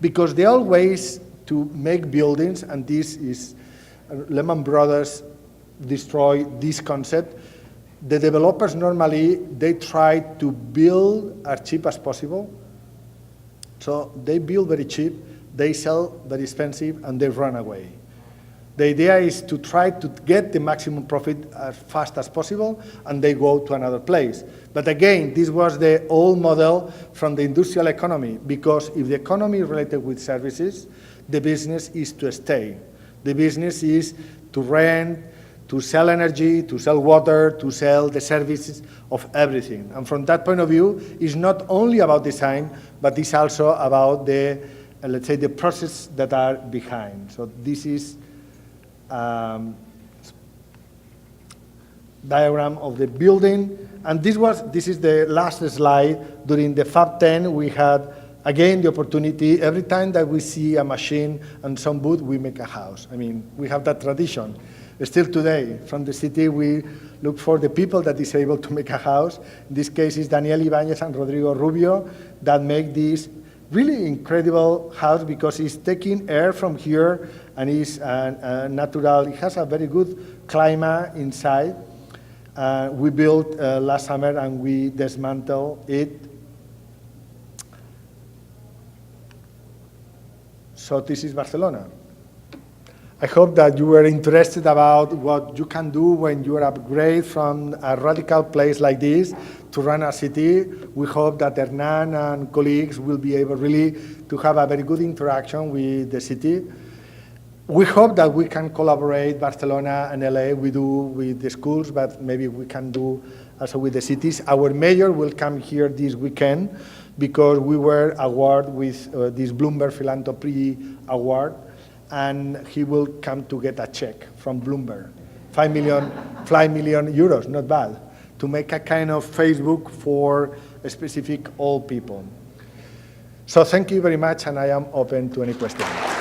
Because the old ways to make buildings, and this is Lehman Brothers destroy this concept. The developers normally, they try to build as cheap as possible. So they build very cheap, they sell very expensive, and they run away. The idea is to try to get the maximum profit as fast as possible, and they go to another place. But again, this was the old model from the industrial economy, because if the economy is related with services, the business is to stay. The business is to rent, to sell energy, to sell water, to sell the services of everything. And from that point of view, it's not only about design, but it's also about the, let's say, the process that are behind. So this is diagram of the building. And this is the last slide. During the Fab 10, we had, again, the opportunity, every time that we see a machine and some wood, we make a house. I mean, we have that tradition. Still today, from the city, we look for the people that is able to make a house. In this case, it's Daniel Ibanez and Rodrigo Rubio that make this really incredible house because it's taking air from here and it's natural. It has a very good climate inside. We built last summer and we dismantled it. So this is Barcelona. I hope that you were interested about what you can do when you upgrade from a radical place like this to run a city. We hope that Hernan and colleagues will be able really to have a very good interaction with the city. We hope that we can collaborate, Barcelona and LA, we do with the schools, but maybe we can do also with the cities. Our mayor will come here this weekend because we were awarded with this Bloomberg Philanthropy award, and he will come to get a check from Bloomberg, 5 million euros, not bad, to make a kind of Facebook for specific old people. So thank you very much, and I am open to any questions.